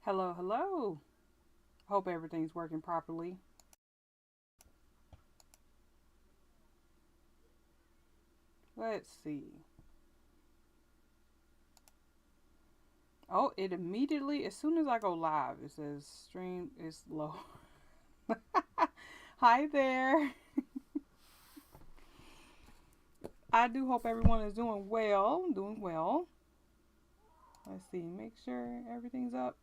Hello, hello. Hope everything's working properly. Let's see. Oh, it immediately, as soon as I go live, it says stream is low. Hi there. I do hope everyone is doing well. Doing well. Let's see. Make sure everything's up.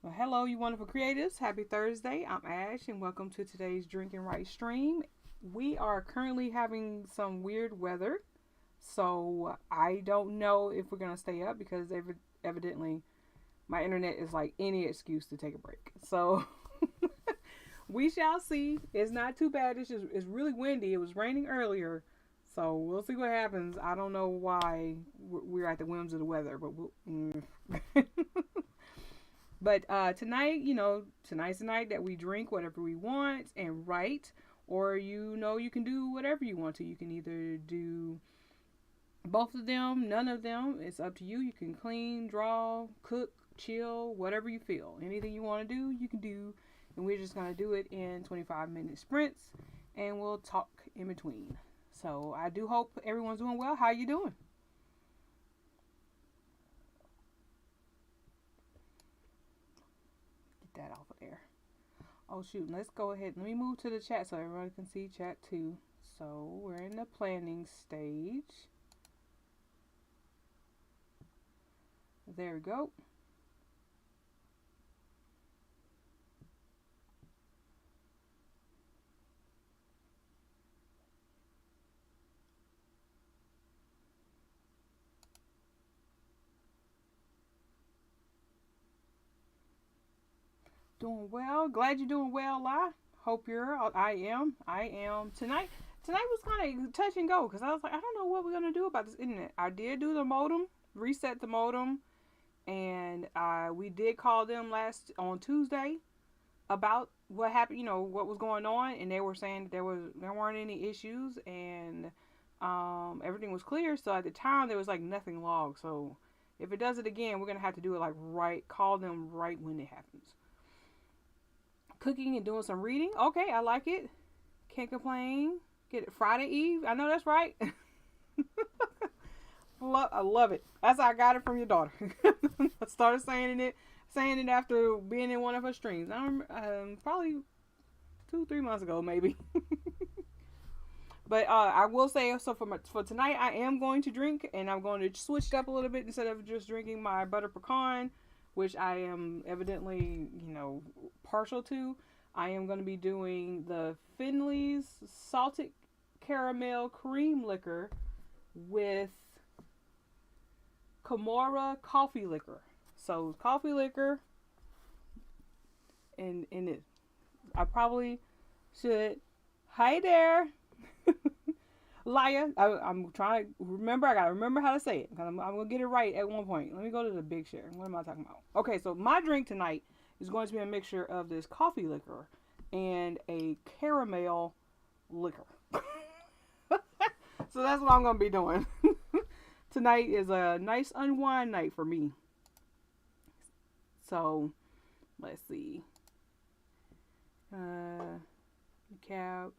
Well, hello, you wonderful creatives. Happy Thursday. I'm Ash, and welcome to today's Drinking Right stream. We are currently having some weird weather. So I don't know if we're gonna stay up because evidently my internet is like any excuse to take a break. So we shall see. It's not too bad. It's really windy. It was raining earlier, so we'll see what happens. I don't know why we're at the whims of the weather, but but tonight, tonight's the night that we drink whatever we want and write, or you can do whatever you want to. You can either do both of them, none of them. It's up to you. You can clean, draw, cook, chill, whatever you feel. Anything you want to do, you can do. And we're just going to do it in 25-minute sprints, and we'll talk in between. So I do hope everyone's doing well. How you doing? Get that off of there. Oh shoot, let's go ahead. Let me move to the chat so everyone can see chat too. So we're in the planning stage. There we go. Doing well. Glad you're doing well, Lai. Hope you're. I am. I am. Tonight was kind of touch and go because I was like, I don't know what we're gonna do about this internet. I did do the modem, reset the modem, and we did call them last on Tuesday about what happened. What was going on, and they were saying that there weren't any issues and everything was clear. So at the time there was like nothing logged. So if it does it again, we're gonna have to do it like right. Call them right when it happens. Cooking and doing some reading. Okay, I like it. Can't complain. Get it Friday Eve. I know that's right. I love it. That's how I got it from your daughter. I started saying it after being in one of her streams. I remember, probably 2-3 months ago, maybe. But I will say so for tonight, I am going to drink, and I'm going to switch it up a little bit instead of just drinking my butter pecan, which I am evidently partial to. I am going to be doing the Finley's salted caramel cream liquor with Kamora coffee liquor. So coffee liquor, and it. I probably should. Hi there. Liar. I'm trying to remember. I gotta remember how to say it. I'm gonna get it right at one point. Let me go to the big share. What am I talking about? Okay, so my drink tonight is going to be a mixture of this coffee liquor and a caramel liquor. So that's what I'm gonna be doing. Tonight is a nice unwind night for me. So let's see. Cab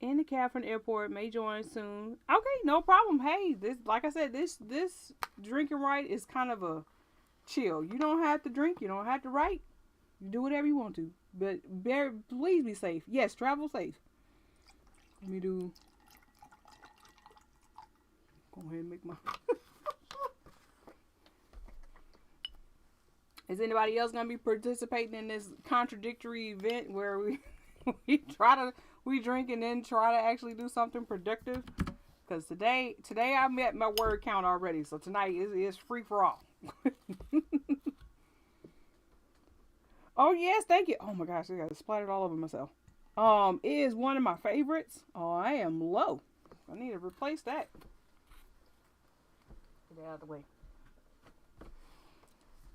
in the cab from the airport may join soon. Okay, no problem. Hey, this like I said, this drinking right is kind of a chill. You don't have to drink. You don't have to write. You do whatever you want to, but please be safe. Yes, travel safe. Let me do. Go ahead and make my. Is anybody else gonna be participating in this contradictory event where we drink and then try to actually do something productive? Because today I met my word count already, so tonight is free for all. Oh yes, thank you. Oh my gosh, I got splattered all over myself. It is one of my favorites. Oh, I am low. I need to replace that. Get it out of the way.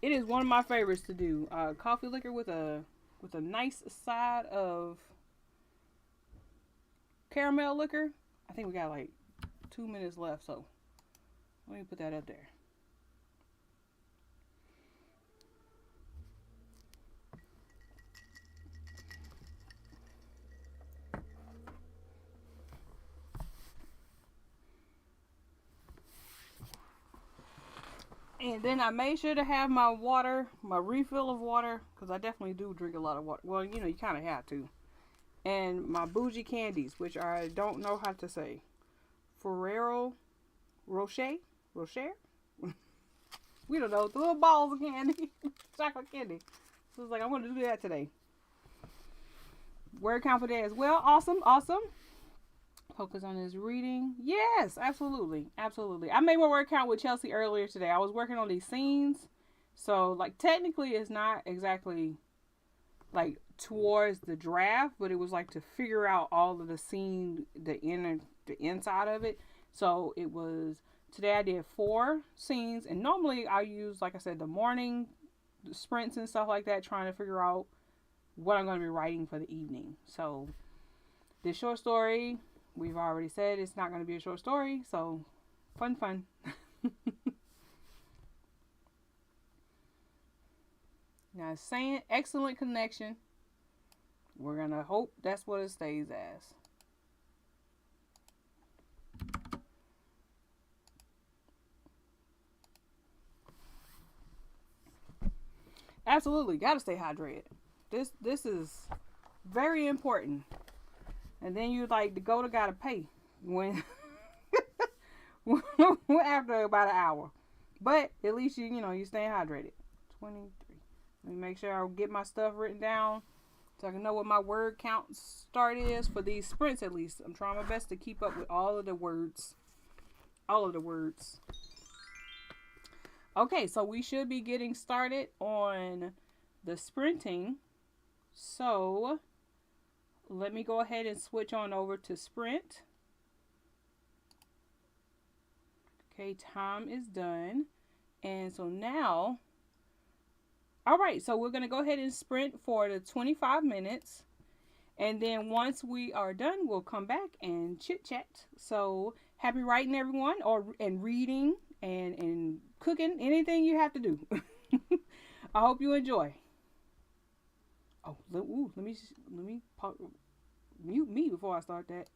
It is one of my favorites to do. Coffee liquor with a nice side of caramel liquor. I think we got like 2 minutes left, so let me put that up there. And then I made sure to have my water, my refill of water, because I definitely do drink a lot of water. Well, you know, you kind of have to. And my bougie candies, which I don't know how to say. Ferrero Rocher? Rocher? We don't know. The little balls of candy. Chocolate candy. So it's like, I'm going to do that today. Word count for that as well. Awesome. Awesome. Focus on his reading. Yes, absolutely. Absolutely. I made my word count with Chelsea earlier today. I was working on these scenes. So, like, technically it's not exactly, like, towards the draft, but it was, like, to figure out all of the scene, the inside of it. So, it was, today I did 4 scenes. And normally I use, like I said, the morning sprints and stuff like that, trying to figure out what I'm going to be writing for the evening. So, this short story, we've already said it's not going to be a short story, so fun. Now it's saying excellent connection. We're going to hope that's what it stays as. Absolutely, got to stay hydrated. This is very important. And then you like the go to gotta pay when after about an hour. But at least you know you stay hydrated. 23. Let me make sure I get my stuff written down so I can know what my word count start is for these sprints at least. I'm trying my best to keep up with all of the words. All of the words. Okay, so we should be getting started on the sprinting. So let me go ahead and switch on over to sprint. Okay, time is done. And so now, all right, so we're going to go ahead and sprint for the 25 minutes. And then once we are done, we'll come back and chit chat. So happy writing, everyone, and reading and cooking, anything you have to do. I hope you enjoy. Oh, let me mute me before I start that.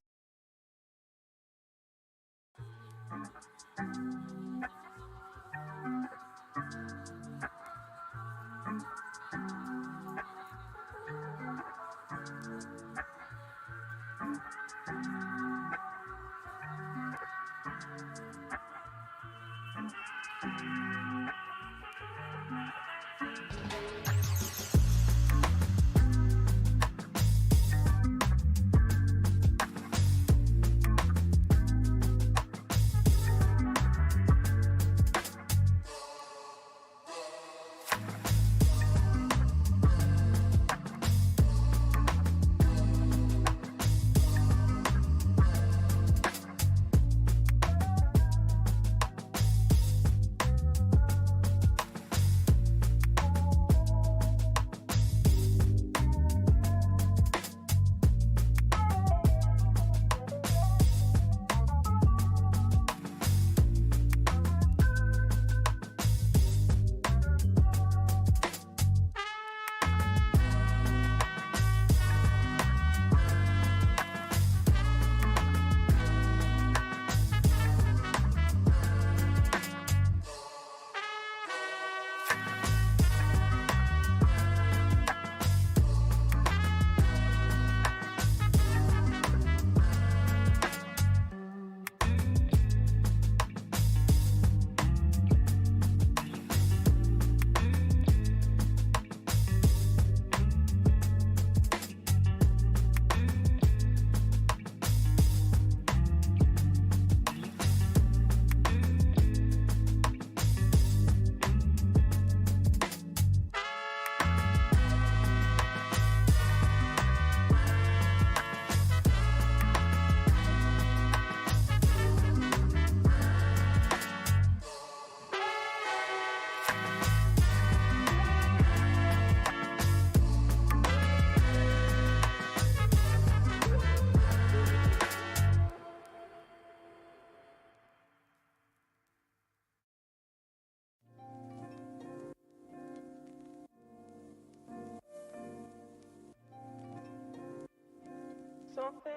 Something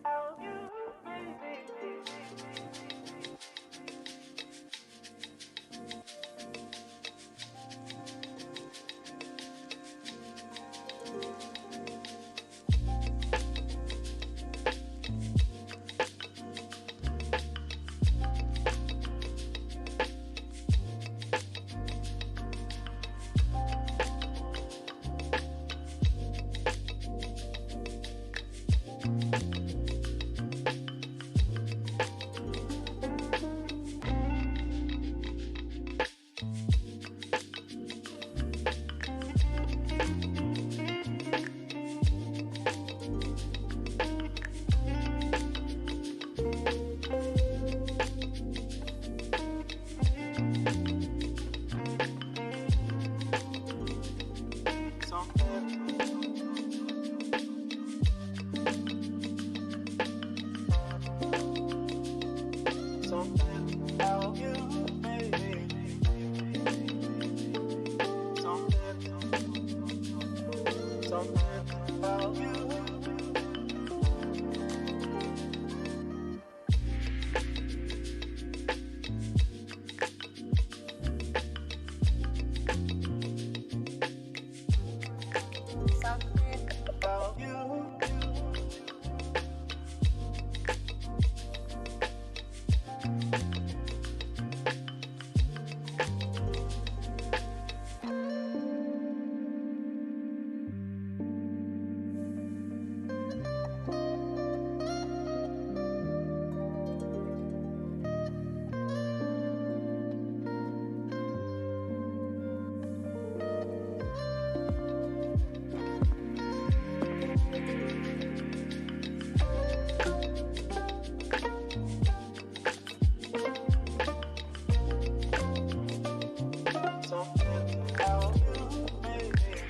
about you, baby. Something about you. Something about you, baby.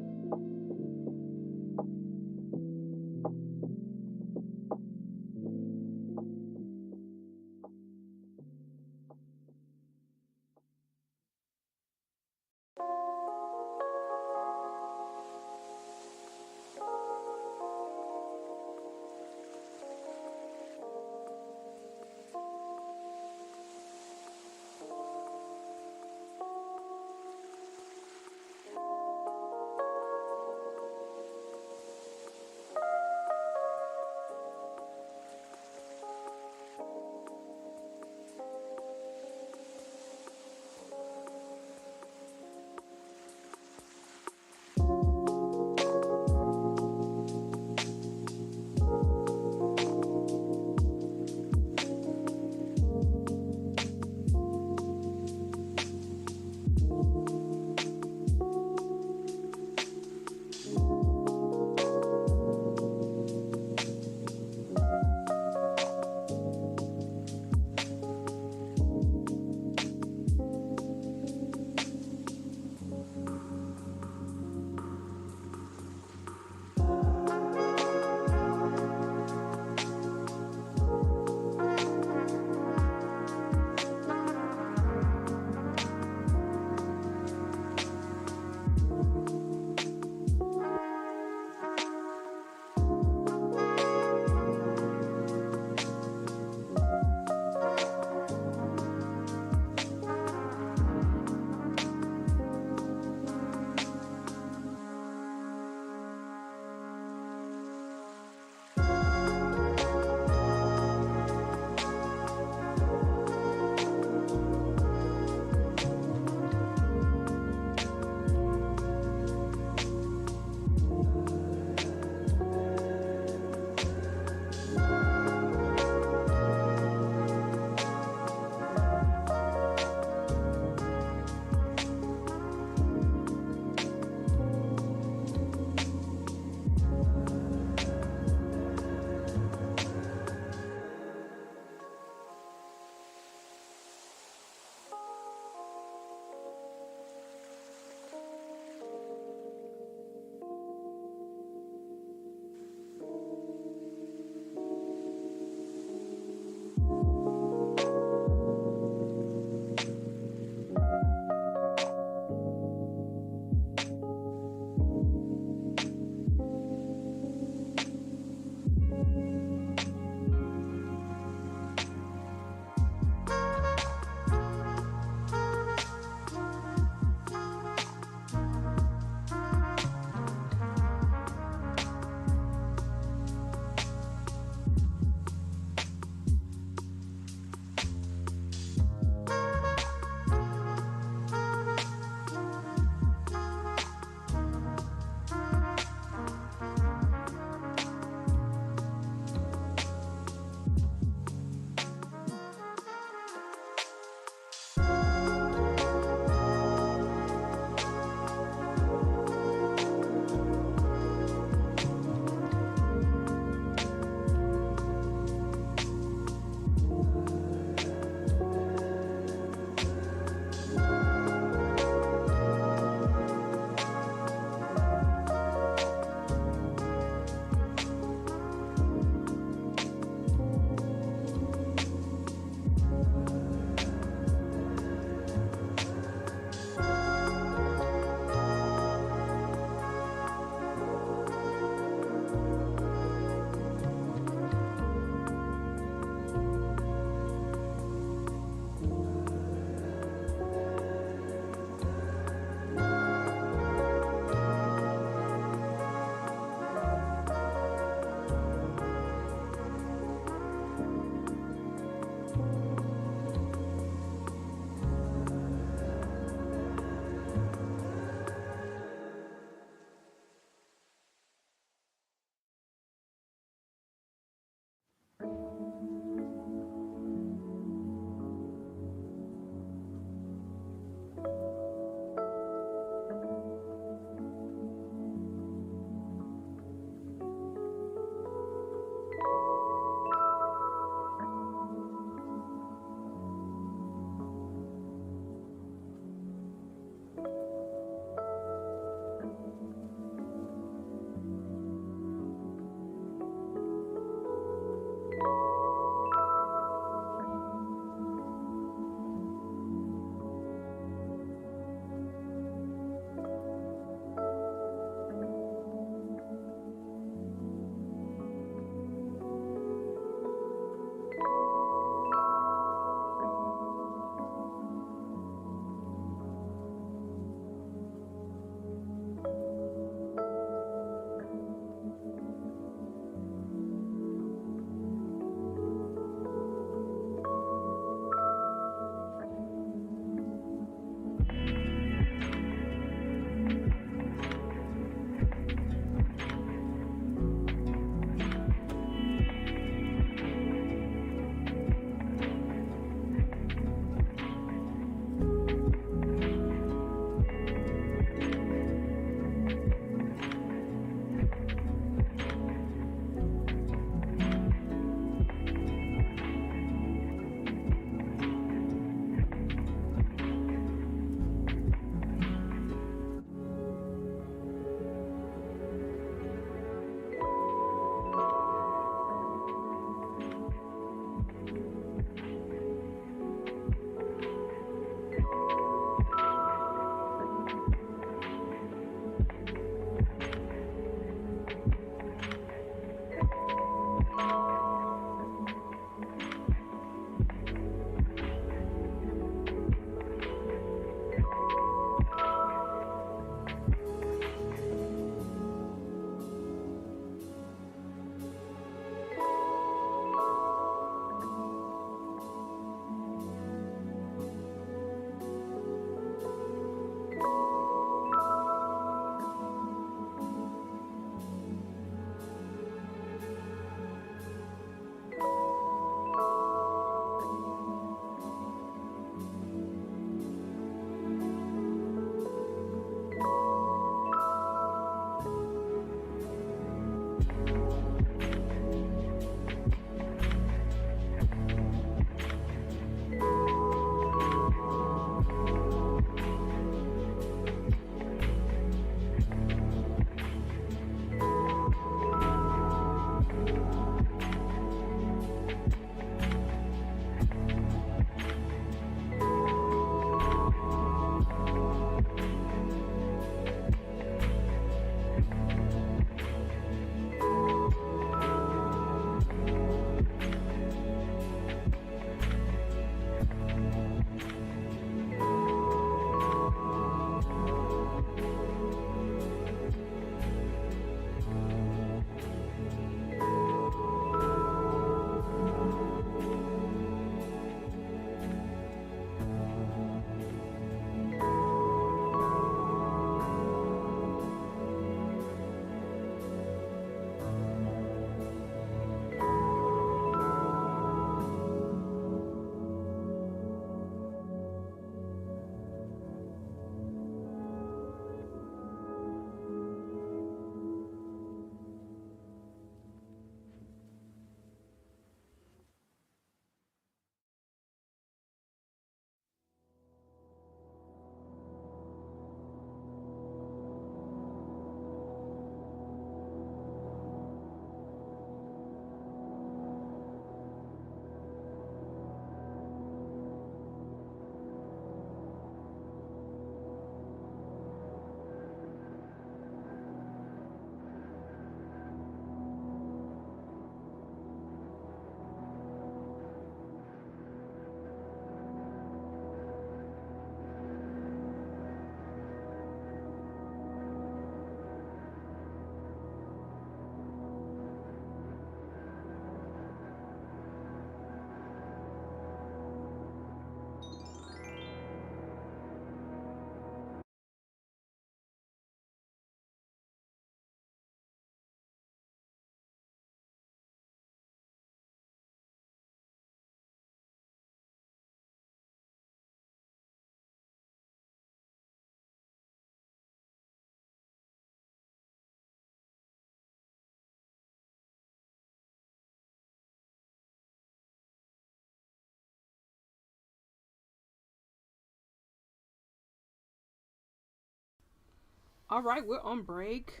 All right, we're on break.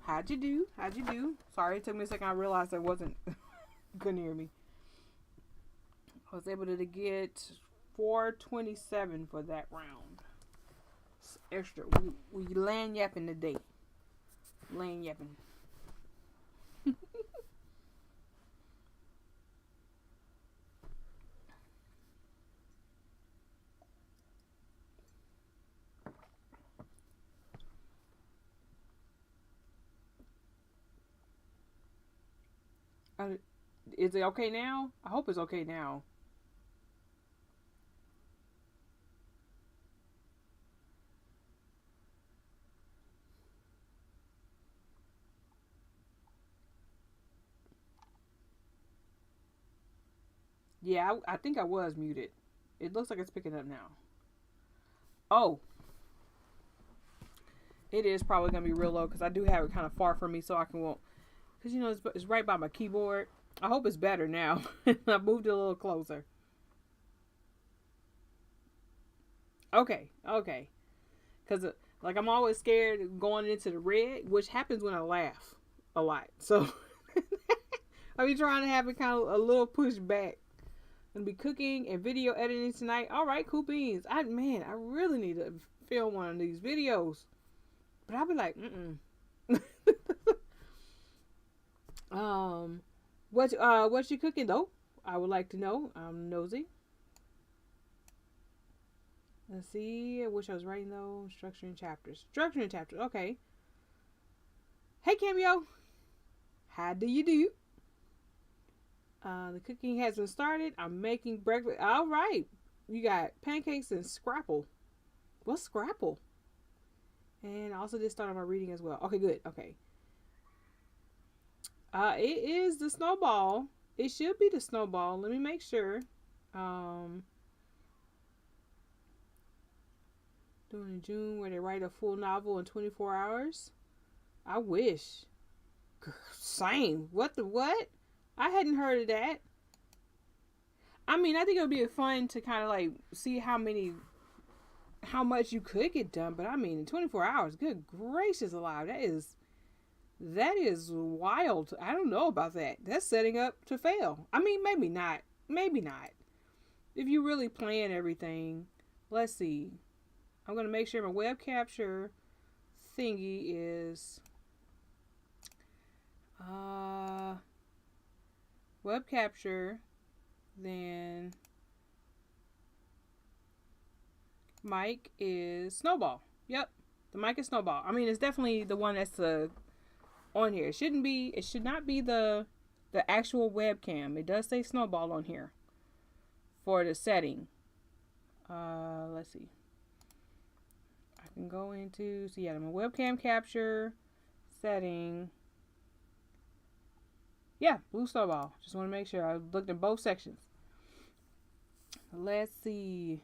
How'd you do? How'd you do? Sorry, it took me a second. I realized I wasn't couldn't hear me. I was able to get 427 for that round. It's extra. We land yapping today. Land yapping. Is it okay now? I hope it's okay now. Yeah, I think I was muted. It looks like it's picking up now. Oh, it is probably gonna be real low because I do have it kind of far from me, so I can won't. Because you know it's right by my keyboard. I hope it's better now. I moved it a little closer. Okay, okay. Because like I'm always scared of going into the red, which happens when I laugh a lot. So I'll be trying to have it kind of a little push back. Gonna be cooking and video editing tonight. All right, cool beans. I really need to film one of these videos, but I'll be like, what you cooking though? I would like to know. I'm nosy. Let's see. I wish I was writing though. Structuring chapters. Structuring chapters. Okay. Hey Cameo. How do you do? The cooking has been started. I'm making breakfast. All right. You got pancakes and scrapple. What's scrapple? And I also did start on my reading as well. Okay, good. Okay. It is the snowball. It should be the snowball. Let me make sure. Doing in June where they write a full novel in 24 hours. I wish. Same. What the what? I hadn't heard of that. I mean, I think it would be fun to kind of like see how much you could get done. But I mean, in 24 hours, good gracious alive, that is wild. I don't know about that. That's setting up to fail. I mean, maybe not. Maybe not. If you really plan everything, let's see. I'm going to make sure my web capture thingy is web capture, then mic is Snowball. Yep, the mic is Snowball. I mean, it's definitely the one that's on here. It should not be the actual webcam. It does say Snowball on here for the setting. Let's see. I can go into, so yeah, my webcam capture setting. Yeah, blue Snowball. Just want to make sure. I looked in both sections. Let's see.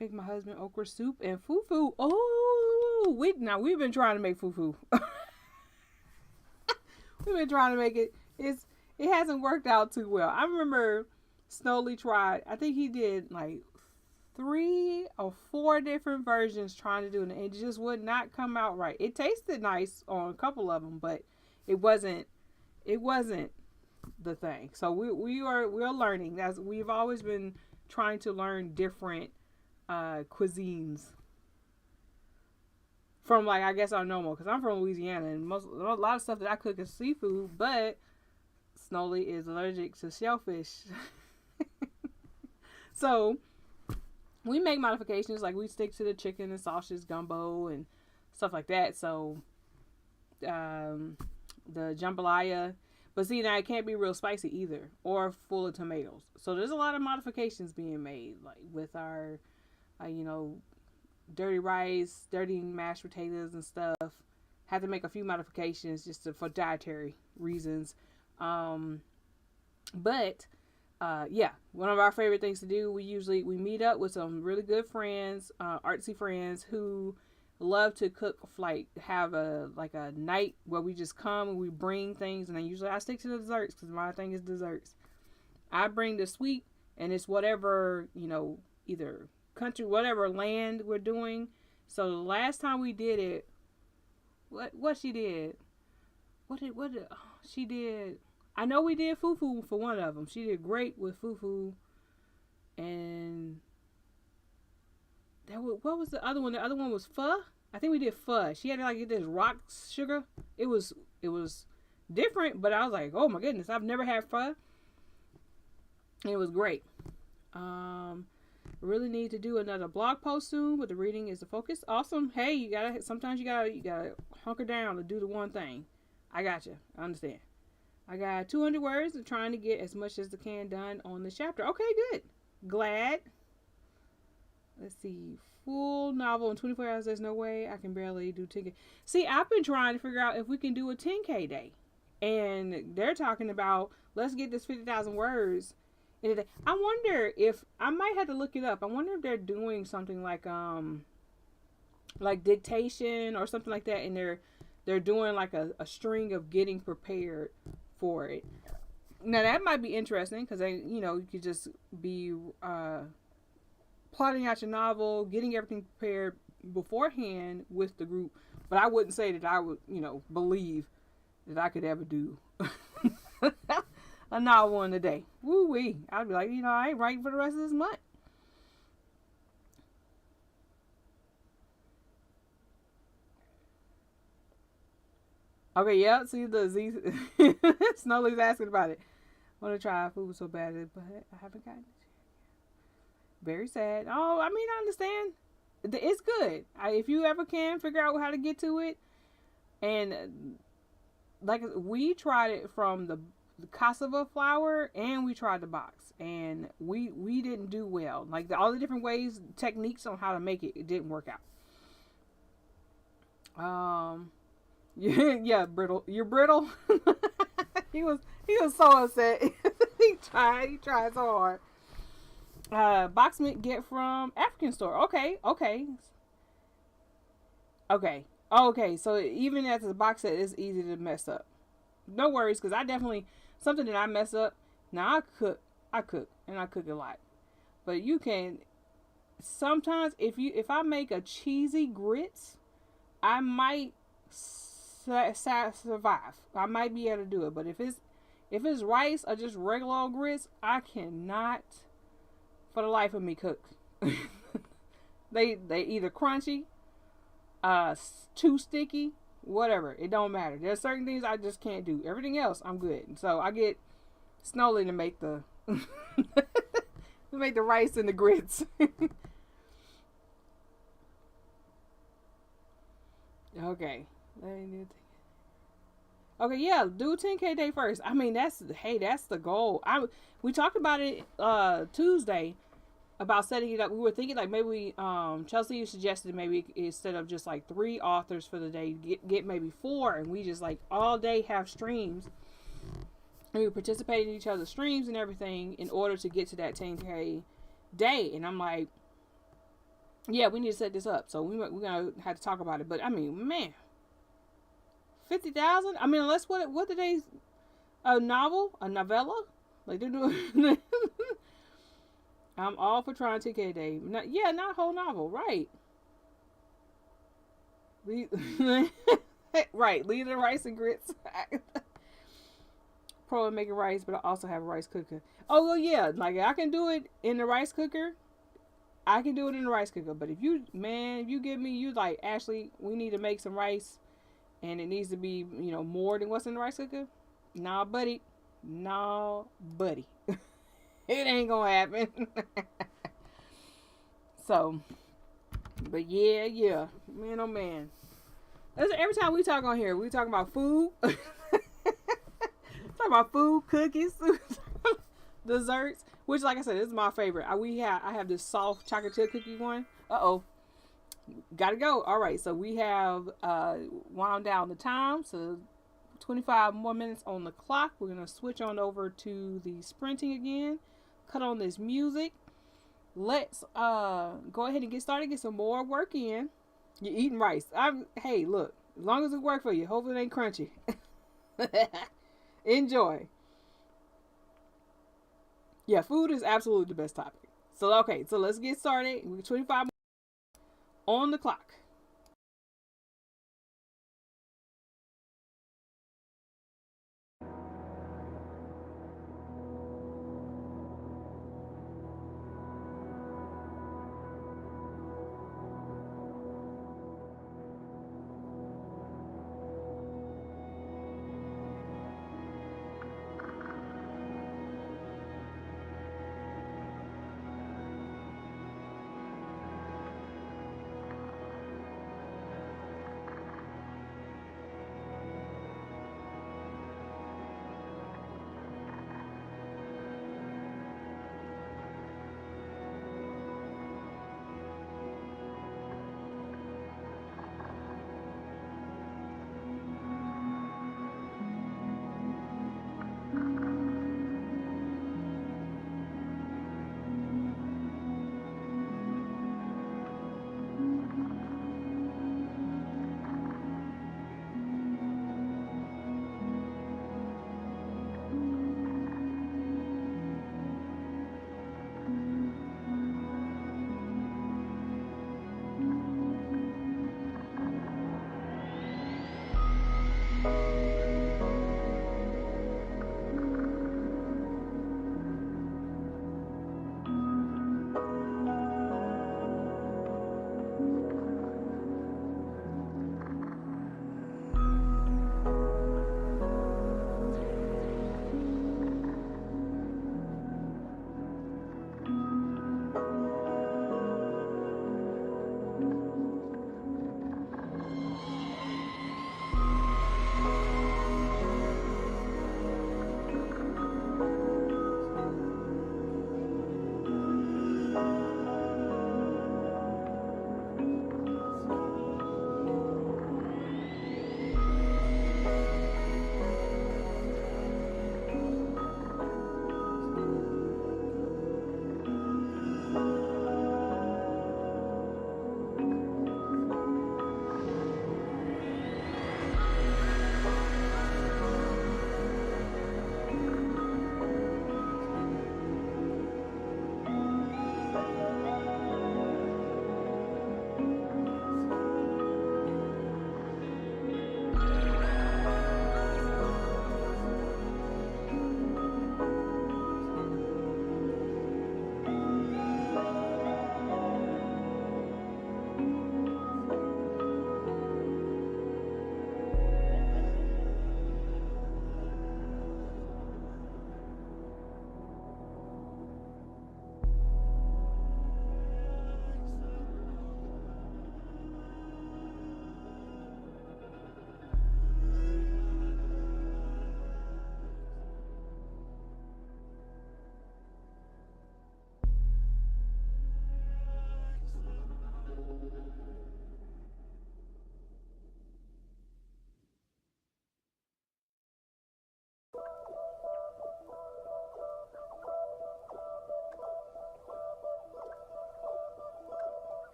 Make my husband okra soup and fufu. Oh, we've been trying to make fufu. We've been trying to make it. It hasn't worked out too well. I remember Snowly tried. I think he did like 3 or 4 different versions trying to do it, and it just would not come out right. It tasted nice on a couple of them, but it wasn't the thing. So we're learning. As we've always been trying to learn different cuisines from, like, I guess our normal, because I'm from Louisiana, and a lot of stuff that I cook is seafood, but Snowly is allergic to shellfish. So we make modifications, like we stick to the chicken and sausage gumbo and stuff like that. So the jambalaya, but see, now it can't be real spicy either, or full of tomatoes. So there's a lot of modifications being made, like with our dirty rice, dirty mashed potatoes and stuff. Have to make a few modifications just for dietary reasons. But yeah, one of our favorite things to do, we meet up with some really good friends, artsy friends who love to cook, like have a night where we just come and we bring things, and I stick to the desserts because my thing is desserts. I bring the sweet, and it's whatever, either country, whatever land we're doing. So the last time we did it, what she did, oh, she did. I know we did fufu for one of them. She did great with fufu, and what was the other one? The other one was pho. I think we did pho. She had to like get this rock sugar. It was different, but I was like, oh my goodness, I've never had pho. And it was great. Really need to do another blog post soon, but the reading is the focus. Awesome. Hey, sometimes you gotta hunker down to do the one thing. I got you. I understand. I got 200 words of trying to get as much as I can done on the chapter. Okay, good. Glad. Let's see. Full novel in 24 hours. There's no way I can barely do 10K. See, I've been trying to figure out if we can do a 10K day. And they're talking about, let's get this 50,000 words in a day. I wonder if, I might have to look it up. I wonder if they're doing something like dictation or something like that. And they're doing like a string of getting prepared for it. Now that might be interesting because you could just be plotting out your novel, getting everything prepared beforehand with the group. But I wouldn't say that I would, believe that I could ever do a novel in a day. Woo wee! I'd be like, I ain't writing for the rest of this month. Okay, yeah. See the Z. Snowly's asking about it. Want to try food so bad, but I haven't gotten it. Very sad. Oh, I mean, I understand. It's good. If you ever can figure out how to get to it, and like we tried it from the cassava flour, and we tried the box, and we didn't do well. Like all the different ways, techniques on how to make it, it didn't work out. Yeah, brittle. You're brittle. he was so upset. he tried so hard. Box meat get from African store. Okay. So even as a box set, it's easy to mess up. No worries, because I definitely, something that I mess up. Now I cook, and I cook a lot. But you can sometimes, if I make a cheesy grits, I might survive. I might be able to do it. But if it's rice or just regular old grits, I cannot for the life of me cook. they either crunchy, too sticky, whatever. It don't matter. There's certain things I just can't do. Everything else I'm good. So I get Snowly to make the rice and the grits. Okay. Okay, yeah, do 10K day first. I mean, that's the goal. We talked about it Tuesday about setting it up. We were thinking like maybe Chelsea suggested maybe instead of just like 3 authors for the day, get maybe 4, and we just like all day have streams. And we participate in each other's streams and everything in order to get to that 10K day. And I'm like, yeah, we need to set this up. So we're gonna have to talk about it. But I mean, man, 50,000. I mean, unless what did they a novella? Like they're doing. I'm all for trying 10K day. Not a whole novel, right? Right, leave the rice and grits. Pro at making rice, but I also have a rice cooker. Oh well, yeah, like I can do it in the rice cooker. I can do it in the rice cooker. But if you give me, you like, Ashley, we need to make some rice, and it needs to be, more than what's in the rice cooker. Nah, buddy. It ain't gonna happen. So, but yeah, man, oh man. Every time we talk on here, we talk about food. Talk about food, cookies, desserts. Which, like I said, this is my favorite. I have this soft chocolate chip cookie one. Gotta go. All right, so we have wound down the time. So 25 more minutes on the clock. We're gonna switch on over to the sprinting again. Cut on this music. Let's go ahead and get started. Get some more work in. You're eating rice. Hey, look. As long as it works for you. Hopefully it ain't crunchy. Enjoy. Yeah, food is absolutely the best topic. So okay, so let's get started. We 25 on the clock.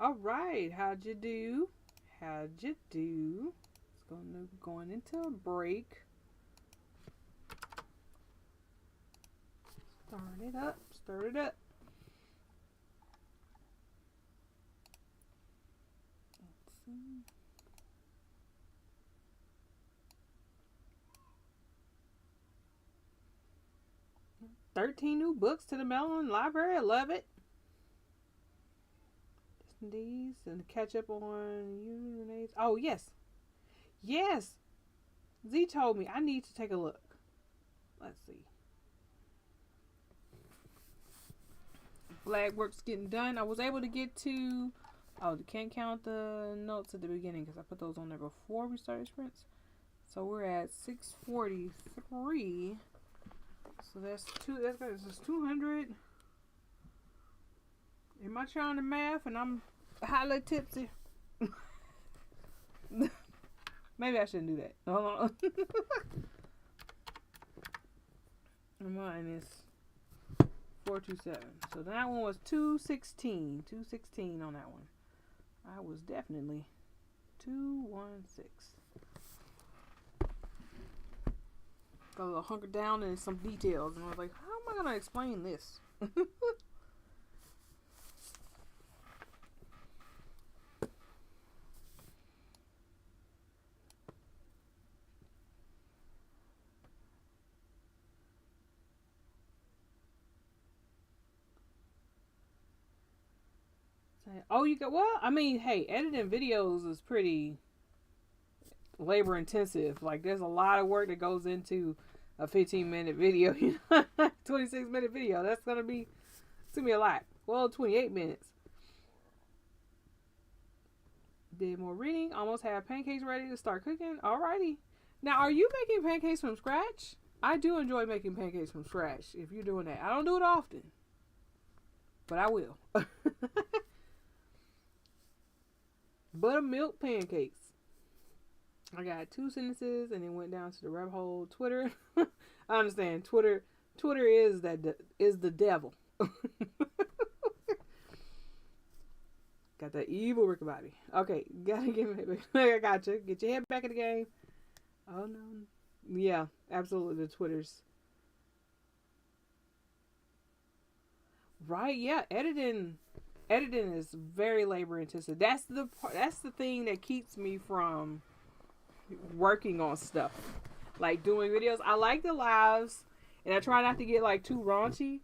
All right, how'd you do? How'd you do? It's going into a break. Start it up. Start it up. Let's see. "13 new books to the Mellon Library. I love it. These and catch up on you. Oh, yes. Yes. Z told me I need to take a look. Let's see. Flag work's getting done. I was able to get to. Oh, can't count the notes at the beginning because I put those on there before we started sprints. So we're at 643. So that's 200. Am I trying to math and I'm highly tipsy? Maybe I shouldn't do that. Hold on. Mine is 427. So that one was 216. 216 on that one. I was definitely 216. Got a little hunkered down in some details, and I was like, how am I gonna explain this? Oh, you got well. I mean, hey, editing videos is pretty labor intensive. Like, there's a lot of work that goes into a 15-minute video. 26-minute video. That's gonna be a lot. Well, 28 minutes. Did more reading. Almost have pancakes ready to start cooking. Alrighty. Now, are you making pancakes from scratch? I do enjoy making pancakes from scratch. If you're doing that, I don't do it often, but I will. Buttermilk pancakes. I got 2 sentences and then went down to the rabbit hole. Twitter. I understand. Twitter is the devil. Got that evil Ricky Bobby. Okay, gotta get me. I got you. Get your head back in the game. Oh no. Yeah, absolutely. The Twitters. Right? Yeah, editing is very labor intensive. That's the thing that keeps me from working on stuff, like doing videos. I like the lives, and I try not to get like too raunchy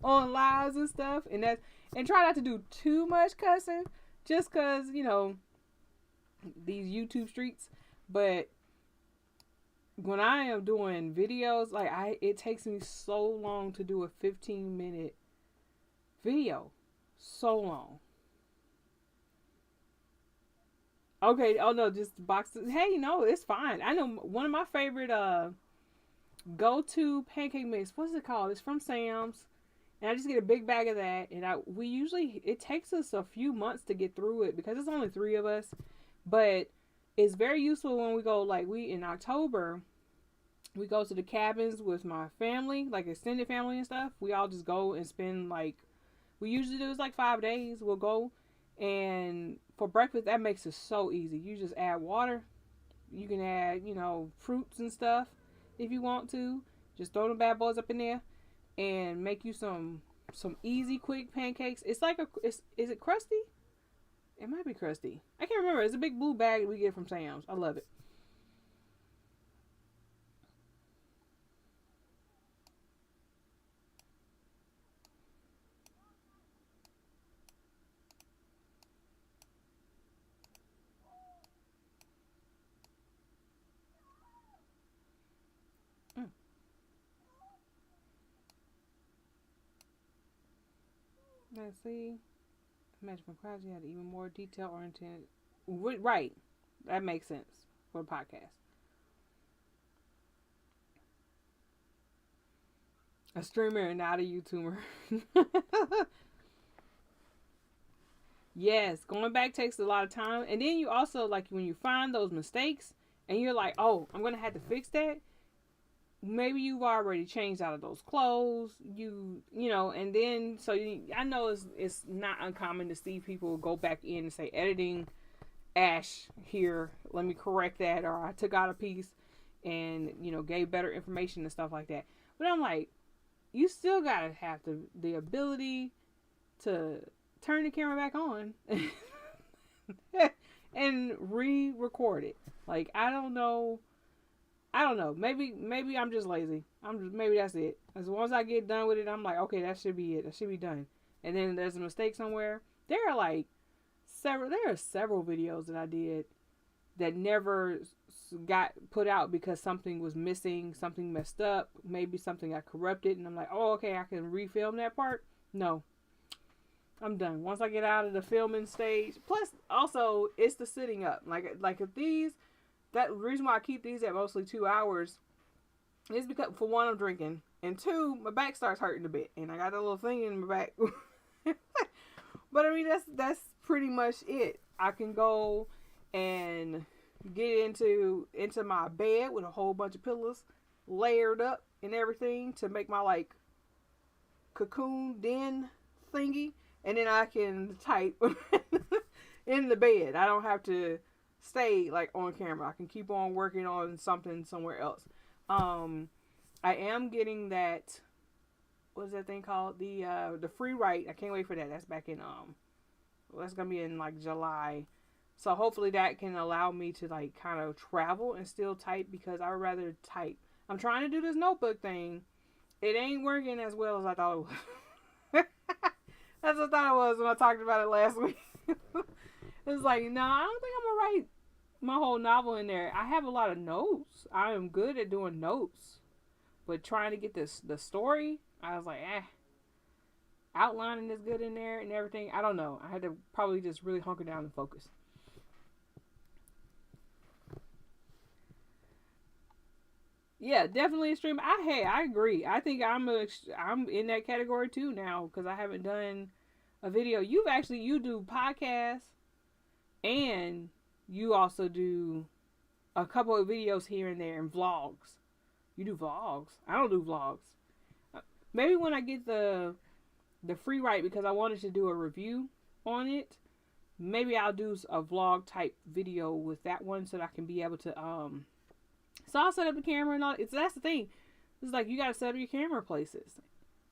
on lives and stuff, and try not to do too much cussing, just cause these YouTube streets. But when I am doing videos, like it takes me so long to do a 15-minute video. So long. Okay, oh no, just boxes. Hey, no, it's fine. I know one of my favorite go-to pancake mix. What's it called? It's from Sam's. And I just get a big bag of that. And it takes us a few months to get through it because it's only 3 of us. But it's very useful when we go, like in October, we go to the cabins with my family, like extended family and stuff. We all just go and spend we usually do is 5 days. We'll go, and for breakfast, that makes it so easy. You just add water. You can add, fruits and stuff if you want to. Just throw them bad boys up in there and make you some easy, quick pancakes. It's like is it crusty? It might be crusty. I can't remember. It's a big blue bag we get from Sam's. I love it. Let's see. Magical Crowds, you had even more detail oriented. Right. That makes sense for a podcast. A streamer and not a YouTuber. Yes, going back takes a lot of time. And then you also, when you find those mistakes and you're like, oh, I'm going to have to fix that. maybe you've already changed out of those clothes, you know, and then so I know it's not uncommon to see people go back in and say editing Ash here, let me correct that, or I took out a piece and, you know, gave better information and stuff like that. But I'm like, you still gotta have the ability to turn the camera back on and re-record it. Like, I don't know. Maybe I'm just lazy. Maybe that's it. As once I get done with it, I'm like, okay, that should be it. That should be done. And then there's a mistake somewhere. There are several videos that I did that never got put out because something was missing, something messed up, maybe something got corrupted, and I'm like, oh, okay, I can refilm that part. No, I'm done. Once I get out of the filming stage, plus also it's the sitting up. Like if these, that reason why I keep these at mostly 2 hours is because, for one, I'm drinking, and two, my back starts hurting a bit, and I got a little thing in my back. But I mean, that's pretty much it. I can go and get into my bed with a whole bunch of pillows layered up and everything to make my like cocoon den thingy, and then I can type in the bed. I don't have to stay like on camera. I can keep on working on something somewhere else. I am getting that, what's that thing called? The free write. I can't wait for that. That's back in that's gonna be in like July. So hopefully that can allow me to like kind of travel and still type, because I would rather type. I'm trying to do this notebook thing. It ain't working as well as I thought it was. That's what I thought it was when I talked about it last week. It's like, no, I don't think I'm gonna write my whole novel in there. I have a lot of notes. I am good at doing notes, but trying to get the story, I was like, outlining is good in there and everything. I don't know. I had to probably just really hunker down and focus. Yeah, definitely a stream. I agree. I think I'm in that category too now, because I haven't done a video. You do podcasts, and you also do a couple of videos here and there and vlogs. You do vlogs. I don't do vlogs. Maybe when I get the free write, because I wanted to do a review on it, maybe I'll do a vlog type video with that one so that I can be able to so I'll set up the camera and all. That's the thing. It's like, you gotta set up your camera places.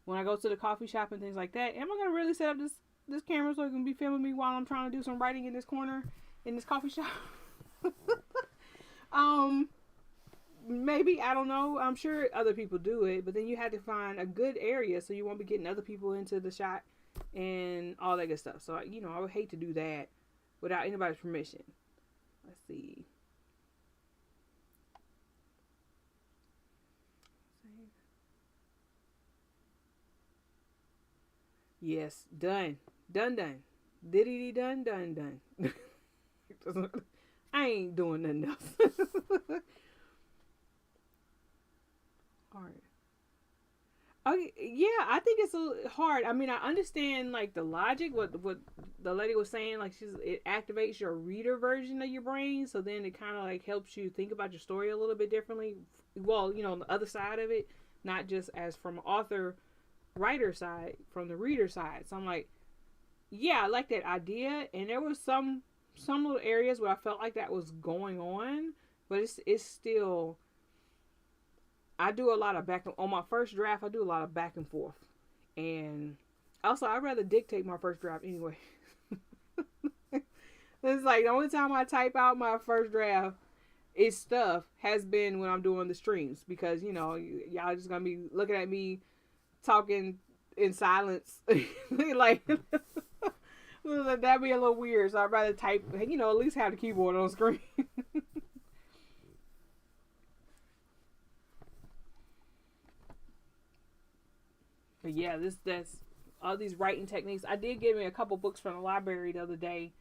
When I go to the coffee shop and things like that, am I gonna really set up this camera so it can be filming me while I'm trying to do some writing in this corner in this coffee shop? Maybe, I don't know. I'm sure other people do it, but then you have to find a good area so you won't be getting other people into the shot and all that good stuff. So, you know, I would hate to do that without anybody's permission. Let's see. Yes, done. Done. Diddy done. I ain't doing nothing else. Hard. Okay, yeah, I think it's hard. I mean, I understand like the logic, what the lady was saying. Like, it activates your reader version of your brain, so then it kind of like helps you think about your story a little bit differently. Well, you know, on the other side of it, not just as from author writer side, from the reader side. So I'm like, yeah, I like that idea, and there was some little areas where I felt like that was going on, but it's still, I do a lot of on my first draft. I do a lot of back and forth, and also I'd rather dictate my first draft anyway. It's like the only time I type out my first draft is stuff has been when I'm doing the streams, because you know y'all just gonna be looking at me talking in silence. Like, that'd be a little weird, so I'd rather type, you know, at least have the keyboard on screen. But yeah, that's all these writing techniques. I did get me a couple books from the library the other day.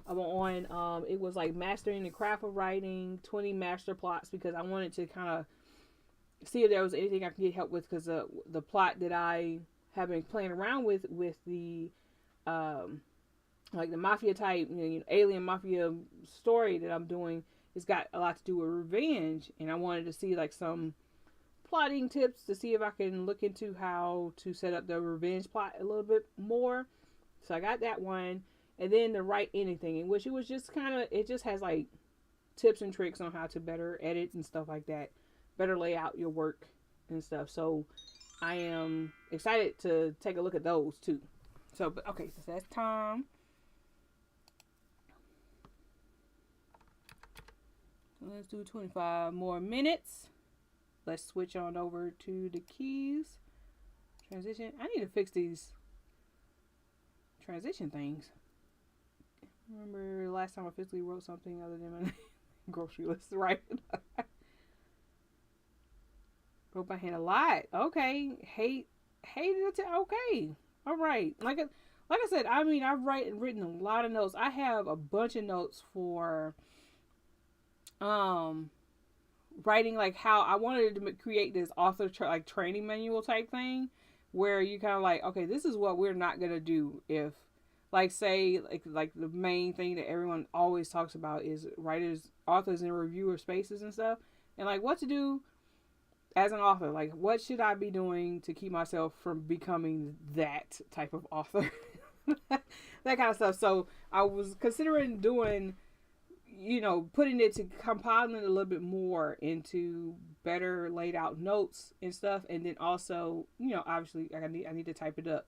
I'm on it was like Mastering the Craft of Writing, 20 Master Plots, because I wanted to kind of see if there was anything I could get help with, because the plot that I have been playing around with the like the mafia type, you know, alien mafia story that I'm doing, it's got a lot to do with revenge, and I wanted to see like some plotting tips to see if I can look into how to set up the revenge plot a little bit more. So I got that one. And then the Write Anything, in which it was just kind of, it just has like tips and tricks on how to better edit and stuff like that, better lay out your work and stuff. So I am excited to take a look at those too. So, but okay, so that's time. Let's do 25 more minutes. Let's switch on over to the keys. Transition. I need to fix these transition things. Remember last time I physically wrote something other than my grocery list, right? Wrote by hand a lot. Okay. Hated it. Okay. All right. Like I said, I mean, I've written a lot of notes. I have a bunch of notes for writing, like how I wanted to create this author like training manual type thing where you kind of like, okay, this is what we're not going to do if, like, say, like the main thing that everyone always talks about is authors and reviewer spaces and stuff, and like what to do as an author. Like, what should I be doing to keep myself from becoming that type of author? That kind of stuff. So I was considering doing, putting it to compiling it a little bit more into better laid out notes and stuff. And then also, obviously I need to type it up.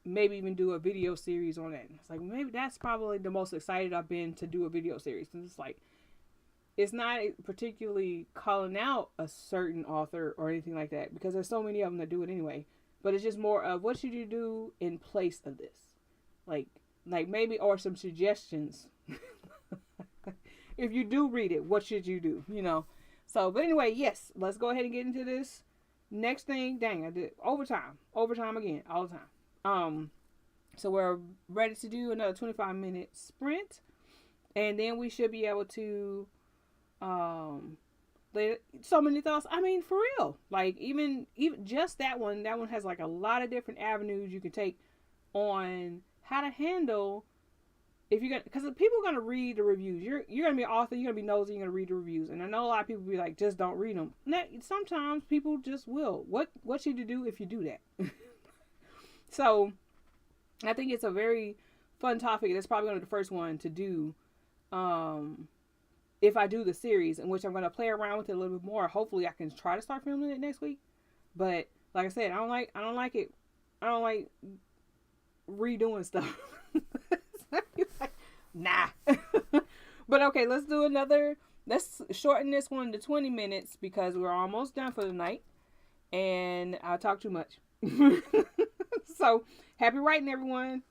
Maybe even do a video series on it. It's like, maybe that's probably the most excited I've been to do a video series. And it's like, it's not particularly calling out a certain author or anything like that, because there's so many of them that do it anyway. But it's just more of, what should you do in place of this? Like maybe, or some suggestions. If you do read it, what should you do? So, but anyway, yes, let's go ahead and get into this next thing. Dang, I did overtime again, all the time. So we're ready to do another 25-minute sprint, and then we should be able to, so many thoughts. I mean, for real, like even just that one has like a lot of different avenues you can take on how to handle, if you're gonna, because people are gonna read the reviews. You're gonna be an author. You're gonna be nosy. You're gonna read the reviews. And I know a lot of people be like, just don't read them. Sometimes people just will. What should you do if you do that? So I think it's a very fun topic. That's probably going to be the first one to do. If I do the series, in which I'm going to play around with it a little bit more. Hopefully I can try to start filming it next week. But like I said, I don't like it. I don't like redoing stuff. Nah. But okay, let's shorten this one to 20 minutes because we're almost done for the night. And I'll talk too much. So, happy writing, everyone.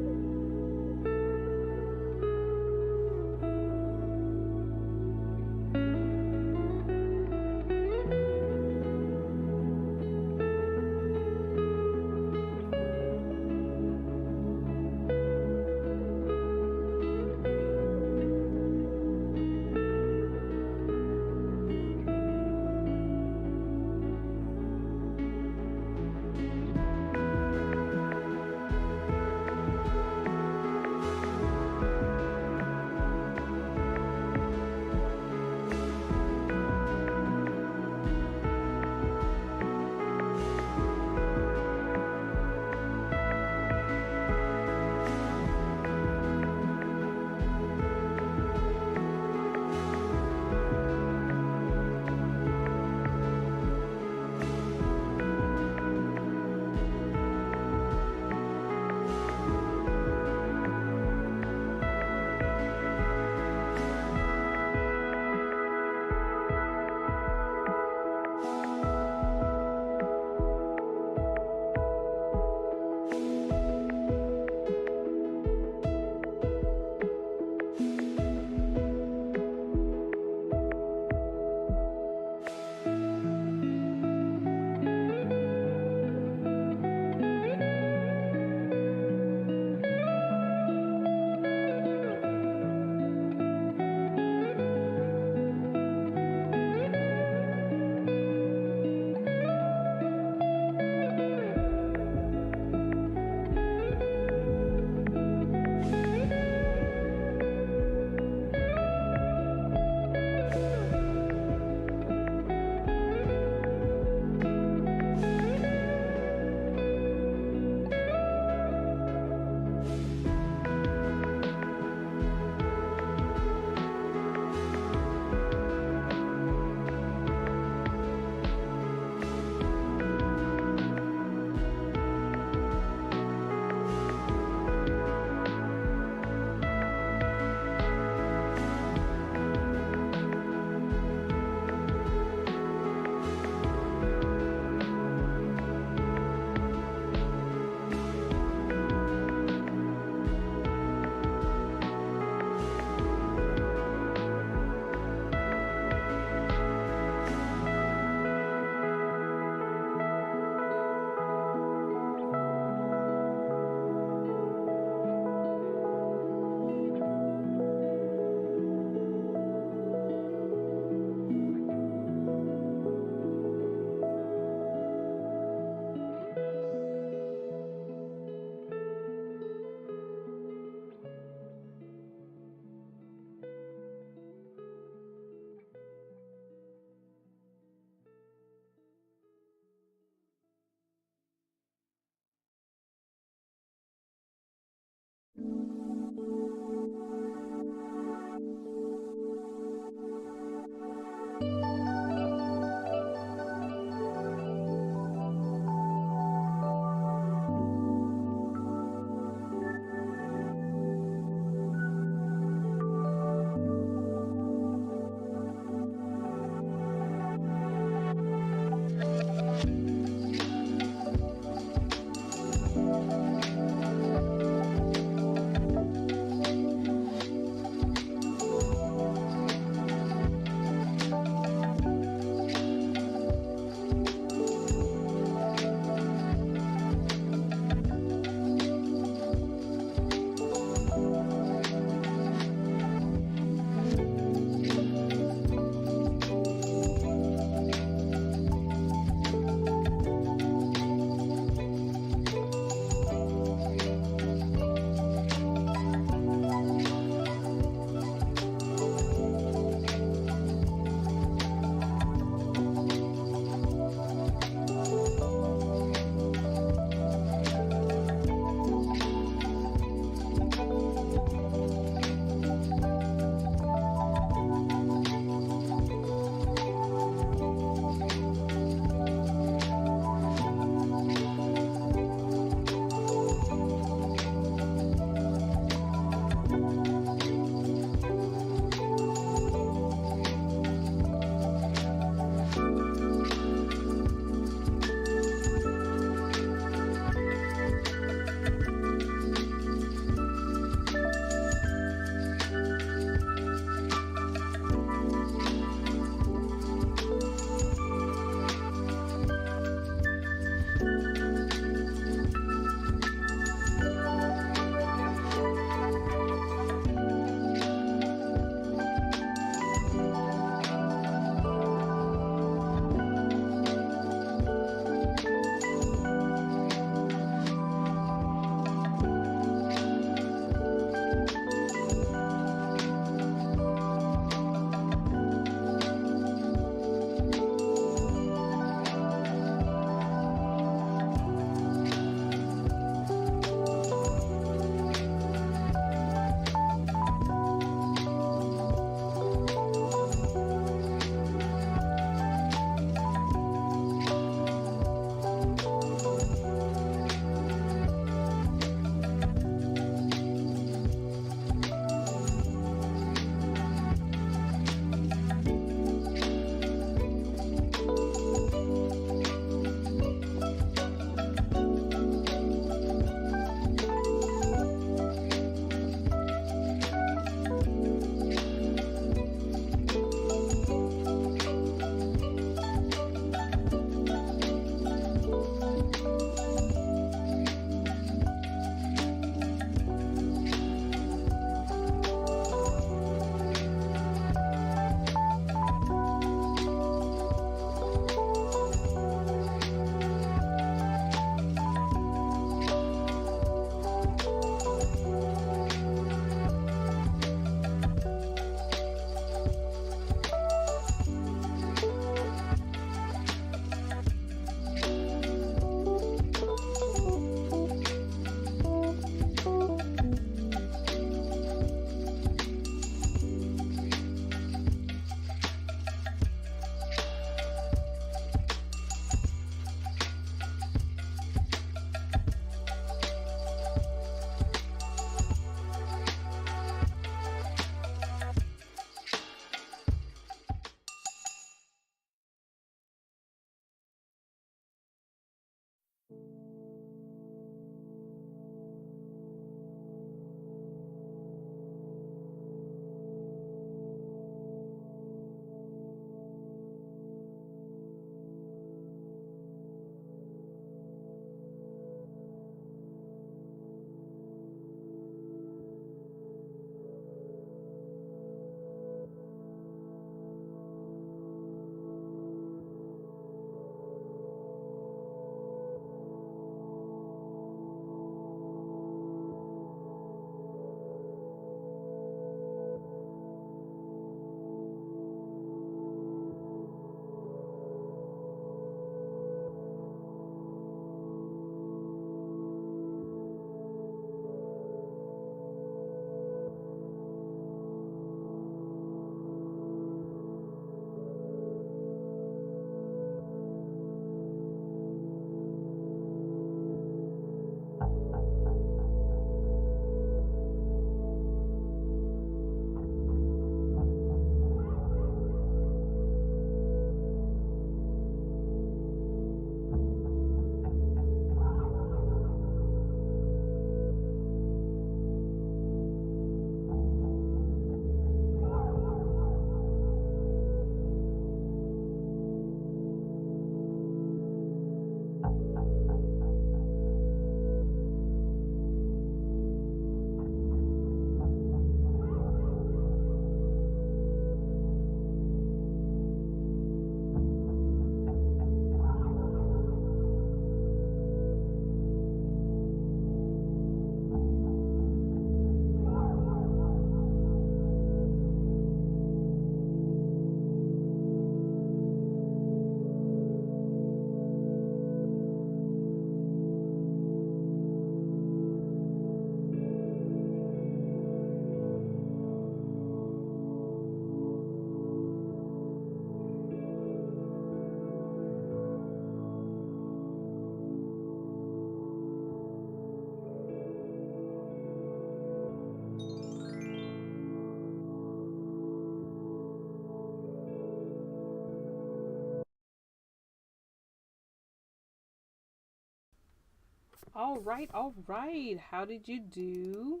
All right, all right. How did you do?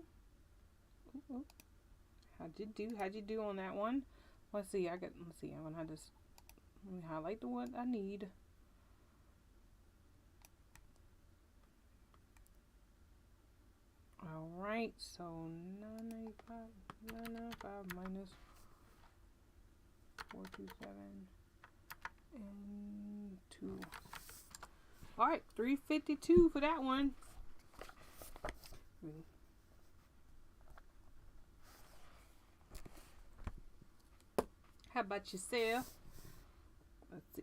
Ooh, how'd you do? How'd you do on that one? Let's see. Let's see. I'm gonna have this. Let me highlight the one I need. All right. So 995 minus 427 and 2. All right, 352 for that one. How about yourself? Let's see.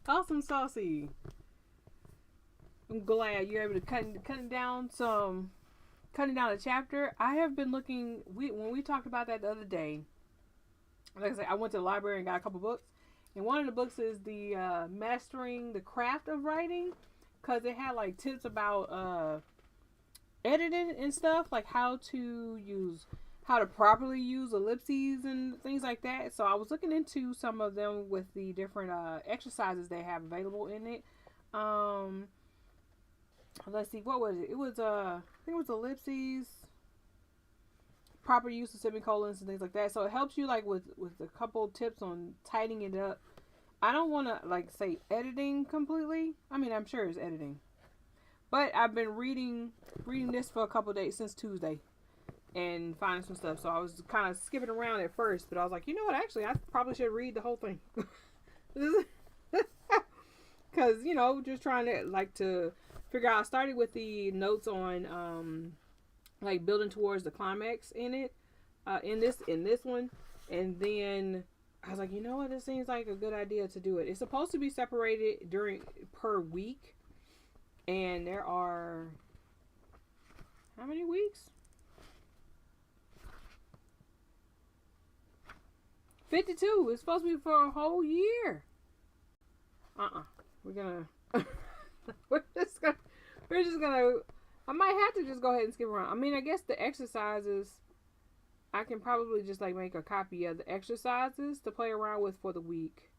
Awesome, Saucy. I'm glad you're able to cutting down a chapter. I have been looking. When we talked about that the other day, like I said, I went to the library and got a couple books, and one of the books is the Mastering the Craft of Writing, because it had like tips about editing and stuff, like how to properly use ellipses and things like that. So I was looking into some of them with the different exercises they have available in it. Let's see, what was it? It was I think it was ellipses, proper use of semicolons and things like that. So it helps you like with a couple tips on tightening it up. I don't want to like say editing completely. I mean, I'm sure it's editing, but I've been reading this for a couple days since Tuesday, and finding some stuff. So I was kind of skipping around at first, but I was like, you know what? Actually, I probably should read the whole thing. Because, just trying to figure out. I started with the notes on like building towards the climax in it, in this one. And then I was like, you know what? This seems like a good idea to do it. It's supposed to be separated per week. And there are, how many weeks? 52. It's supposed to be for a whole year. We're just gonna, I might have to just go ahead and skip around. I mean, I guess the exercises, I can probably just like make a copy of the exercises to play around with for the week.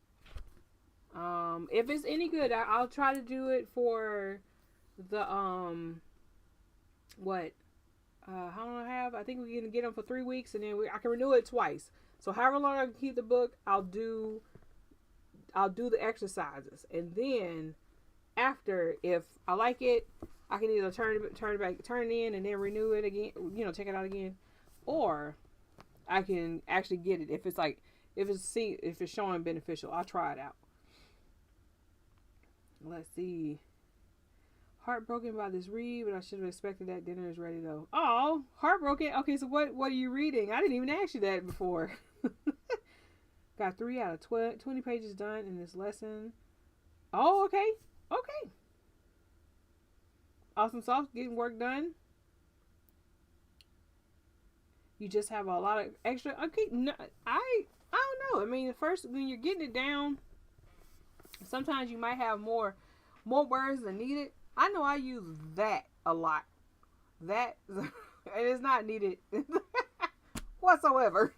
If it's any good, I'll try to do it for the, how long I have? I think we can get them for 3 weeks, and then I can renew it twice. So however long I can keep the book, I'll do the exercises, and then after, if I like it, I can either turn it in, and then renew it again. Check it out again, or I can actually get it if it's showing beneficial. I'll try it out. Let's see. Heartbroken by this read, but I should have expected that. Dinner is ready though. Oh, heartbroken. Okay, so what are you reading? I didn't even ask you that before. Got 3 out of 20 pages done in this lesson. Oh, okay. Okay. Awesome sauce, getting work done. You just have a lot of extra. Okay, no, I don't know. I mean, first, when you're getting it down, sometimes you might have more words than needed. I know I use that a lot. That, and it's not needed whatsoever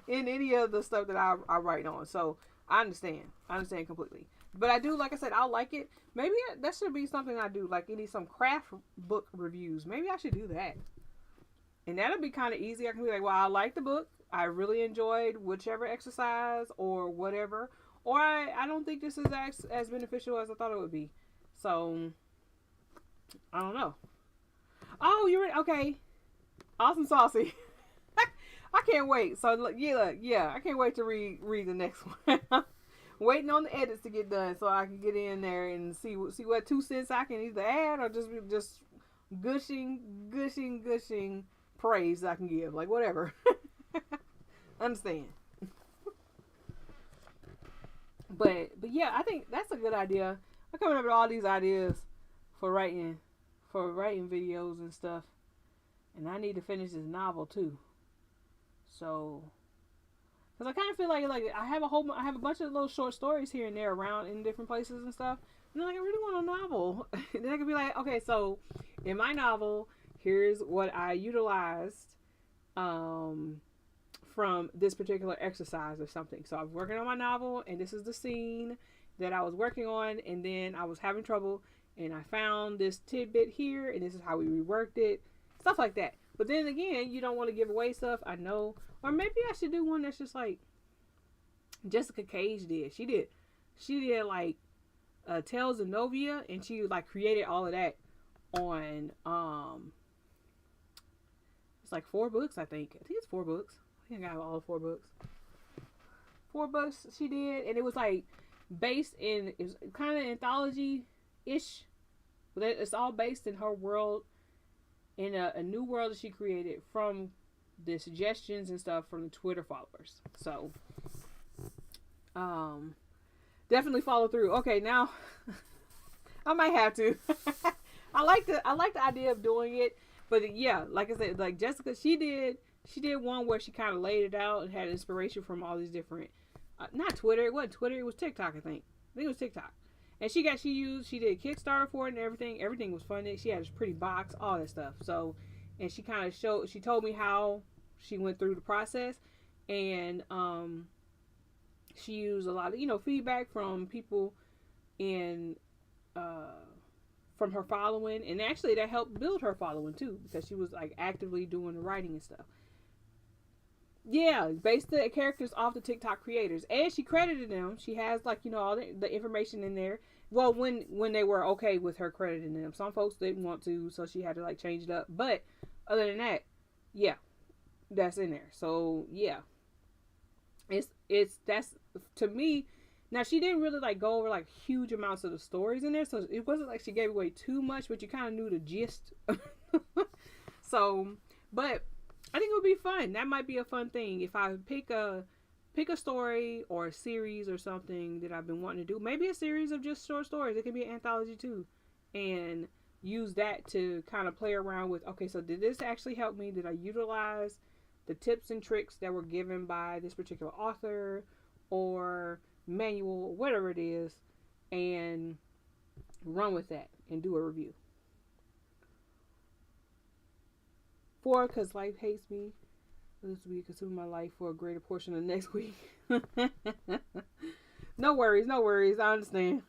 in any of the stuff that I write on. So I understand completely. But I do, like I said, I like it. Maybe that should be something I do, like some craft book reviews. Maybe I should do that. And that'll be kind of easy. I can be like, well, I like the book. I really enjoyed whichever exercise or whatever. Or I don't think this is as beneficial as I thought it would be. So, I don't know. Oh, you're right. Okay. Awesome saucy. I can't wait. So, yeah, I can't wait to read the next one. Waiting on the edits to get done so I can get in there and see what 2 cents I can either add or just gushing praise I can give. Like, whatever. Understand. But yeah, I think that's a good idea. I'm coming up with all these ideas for writing videos and stuff. And I need to finish this novel too. So, because I kind of feel like I have a bunch of little short stories here and there around in different places and stuff. And I'm like, I really want a novel. And then I could be like, okay, so in my novel, here's what I utilized um, from this particular exercise or something. So I was working on my novel, and this is the scene that I was working on, and then I was having trouble, and I found this tidbit here, and this is how we reworked it, stuff like that. But then again, you don't want to give away stuff. I know, or maybe I should do one that's just like Jessica Cage did. She did like Tales of Novia, and she like created all of that on it's like 4 books, I think. I think it's 4 books. I think I got all 4 books. 4 books she did, and it was like based in, it was kind of anthology ish, but it's all based in her world, in a new world that she created from the suggestions and stuff from the Twitter followers. So definitely follow through. Okay, now I might have to. I like the idea of doing it, but yeah, like I said, like Jessica, she did one where she kind of laid it out and had inspiration from all these different, not Twitter, it wasn't Twitter, it was TikTok, I think it was TikTok, and she did Kickstarter for it and everything was funded. She had this pretty box, all that stuff. So, and she kind of she told me how she went through the process, and she used a lot of feedback from people in from her following, and actually that helped build her following too, because she was like actively doing the writing and stuff. Yeah, based the characters off the TikTok creators, and she credited them. She has like all the information in there. Well, when they were okay with her crediting them, some folks didn't want to, so she had to like change it up. But other than that, yeah, that's in there. So yeah, that's to me. Now she didn't really like go over like huge amounts of the stories in there, so it wasn't like she gave away too much, but you kind of knew the gist. So, but I think it would be fun. That might be a fun thing if I pick a story or a series or something that I've been wanting to do. Maybe a series of just short stories. It can be an anthology too, and use that to kind of play around with. Okay, so did this actually help me? Did I utilize the tips and tricks that were given by this particular author or manual, whatever it is, and run with that and do a review? 4, because life hates me. This week consume my life for a greater portion of next week. No worries. I understand.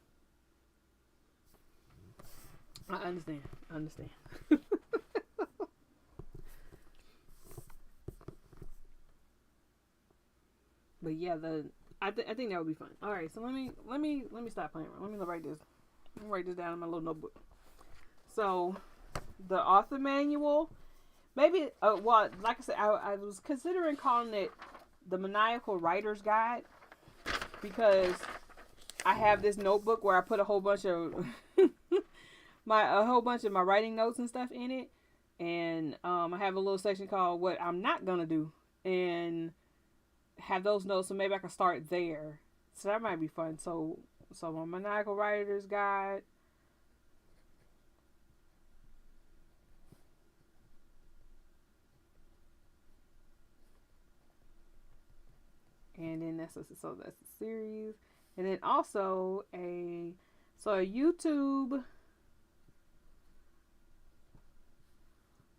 But yeah, I think that would be fun. All right, so let me stop playing around. Let me write this. Let me write this down in my little notebook. So, the author manual. Maybe, well, like I said, I was considering calling it the Maniacal Writer's Guide, because I have this notebook where I put a whole bunch of my writing notes and stuff in it, and I have a little section called "What I'm Not Gonna Do," and have those notes. So maybe I can start there. So that might be fun. So my Maniacal Writer's Guide. And then that's a series, and then also a YouTube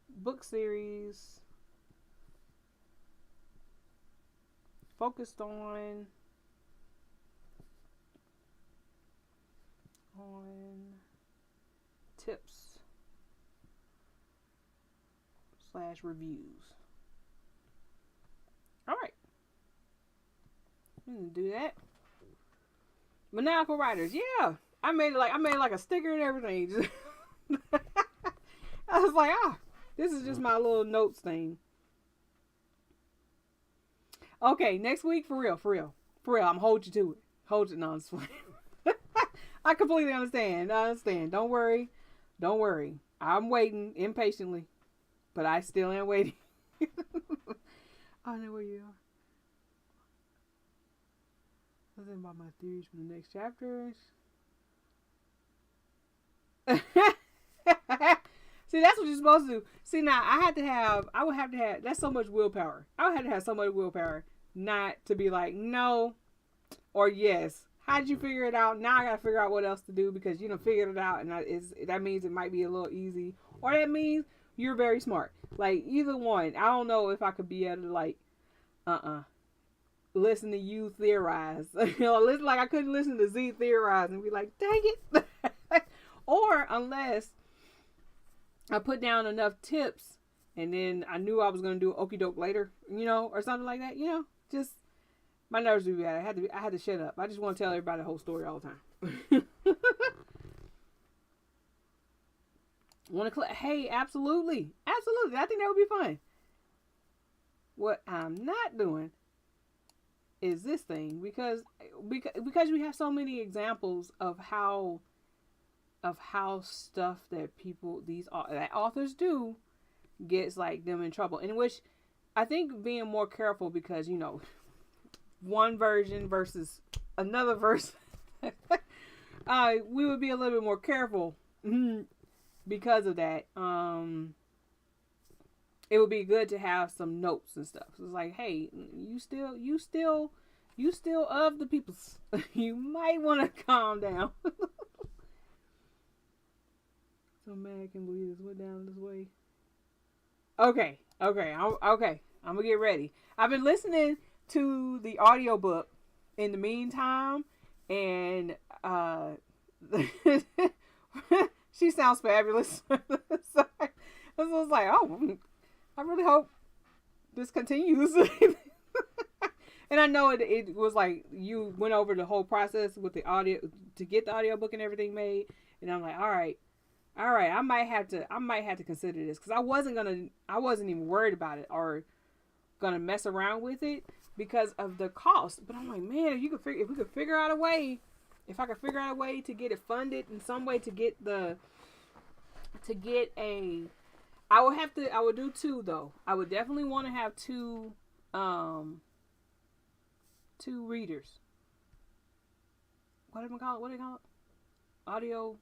book series focused on tips / reviews. All right. Do that. Maniacal Writers, yeah. I made like a sticker and everything. I was like, this is just my little notes thing. Okay, next week, for real. I'm holding you to it. Hold it, no, I completely understand. Don't worry. I'm waiting impatiently, but I still am waiting. I know where you are. What's it about my theories for the next chapters? See, that's what you're supposed to do. See, now I would have to have, that's so much willpower. I would have to have so much willpower not to be like, no or yes. How'd you figure it out? Now I gotta figure out what else to do because you know figured it out, and that means it might be a little easy, or that means you're very smart. Like either one. I don't know if I could be able to like, listen to you theorize. You know, listen like I couldn't listen to Z theorize and be like, dang it. Or unless I put down enough tips and then I knew I was gonna do okie doke later, you know, or something like that, you know, just my nerves would be bad. I had to shut up. I just want to tell everybody the whole story all the time. Want to hey, absolutely. Absolutely. I think that would be fun. What I'm not doing is this thing because we have so many examples of how stuff that that authors do gets like them in trouble, in which I think being more careful because you know one version versus another version we would be a little bit more careful because of that. It would be good to have some notes and stuff. So it's like, hey, you still of the peoples. You might want to calm down. So mad I can believe this went down this way. Okay. I'm gonna get ready. I've been listening to the audiobook in the meantime, and she sounds fabulous. So I was like, oh, I really hope this continues. And I know it was like you went over the whole process with the audio to get the audiobook and everything made, and I'm like, all right, I might have to consider this because I wasn't even worried about it or gonna mess around with it because of the cost. But I'm like, man, if we could figure out a way, if I could figure out a way to get it funded in some way to get I would do two though. I would definitely want to have two readers. What do they call it? Audio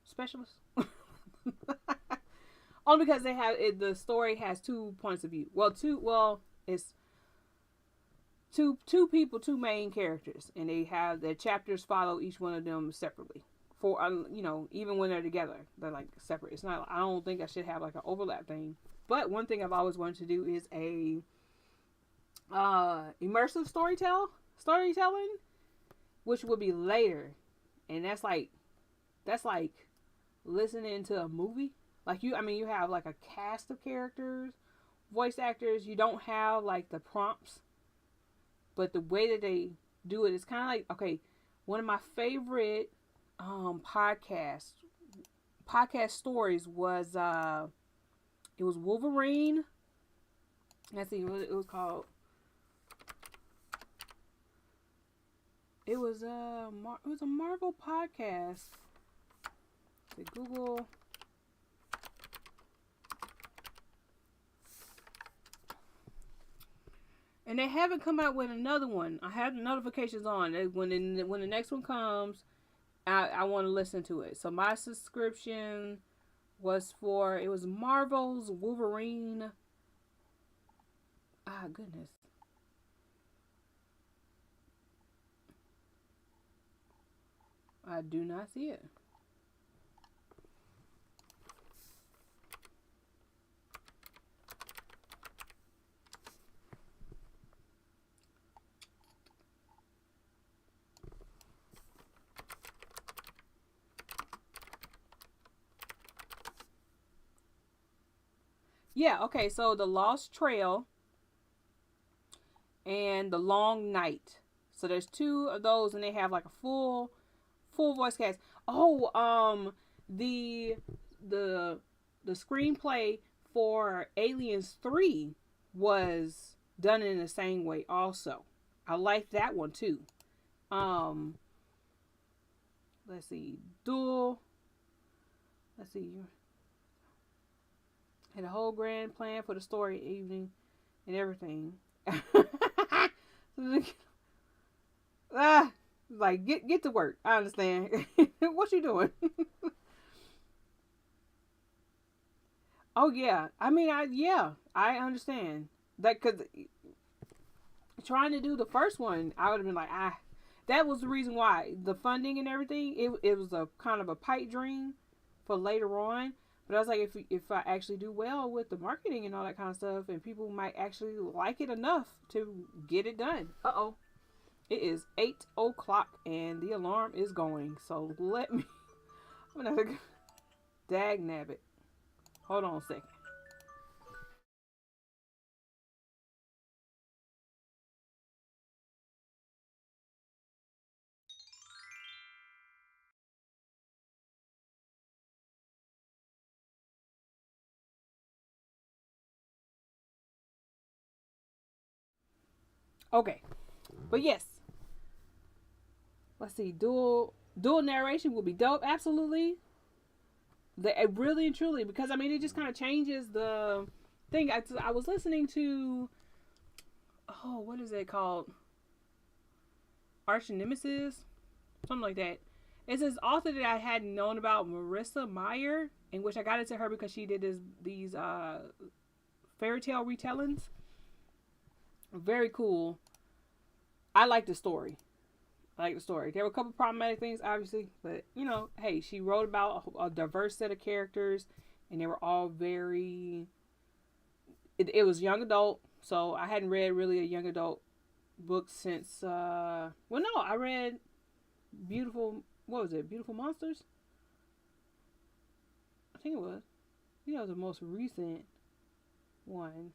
specialists. Only because the story has 2 points of view. It's two people, two main characters, and they have their chapters follow each one of them separately. For even when they're together, they're like separate. It's not. I don't think I should have like an overlap thing. But one thing I've always wanted to do is a immersive storytelling, which would be later, and that's like listening to a movie. Like you have like a cast of characters, voice actors. You don't have like the prompts, but the way that they do it is kind of like, okay, one of my favorite podcast stories was it was Wolverine. Let's see what it was called. It was a Marvel podcast. Let's see, Google. And they haven't come out with another one. I have notifications on. When the next one comes, I want to listen to it. So my subscription was it was Marvel's Wolverine. Ah, goodness. I do not see it. Yeah, okay, so The Lost Trail and The Long Night. So there's 2 of those, and they have like a full voice cast. Oh, the screenplay for Aliens 3 was done in the same way also. I like that one too. Let's see. Let's see. Had a whole grand plan for the story evening and everything. Like get to work. I understand. What you doing? Oh yeah. I mean, I understand. That cuz trying to do the first one, I would have been like, that was the reason why the funding and everything. It was a kind of a pipe dream for later on. But I was like, if I actually do well with the marketing and all that kind of stuff, and people might actually like it enough to get it done. Uh-oh. It is 8 o'clock and the alarm is going. So let me. I'm gonna have to. Dag nabbit. Hold on a second. Okay, but yes, let's see. Dual narration will be dope. Absolutely. Really and truly, because I mean, it just kind of changes the thing. I was listening to, oh, what is it called? Arch Nemesis, something like that. It's this author that I hadn't known about, Marissa Meyer, in which I got into her because she did these fairy tale retellings. Very cool. I like the story. There were a couple problematic things, obviously, but hey, she wrote about a diverse set of characters, and they were all very. It was young adult, so I hadn't read really a young adult book since. Well, no, I read Beautiful. What was it? Beautiful Monsters. I think it was. It was the most recent one,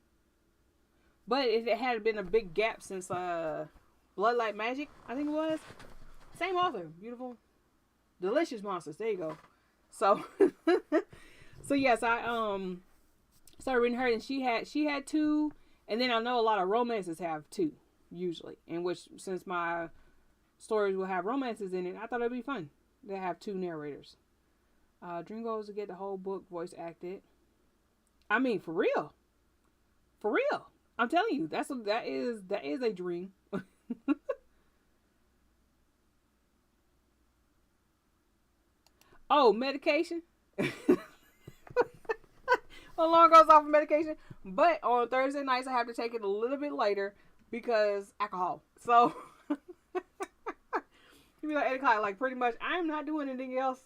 but it had been a big gap since Bloodlight Magic, I think it was. Same author. Beautiful. Delicious Monsters. There you go. So so yes, I started reading her, and she had two, and then I know a lot of romances have two, usually. In which, since my stories will have romances in it, I thought it'd be fun to have two narrators. Dream goes to get the whole book voice acted. I mean, for real. For real. I'm telling you, that is a dream. Oh, medication. Alarm goes off of medication, but on Thursday nights I have to take it a little bit later because alcohol. So you be like 8 o'clock, like pretty much I'm not doing anything else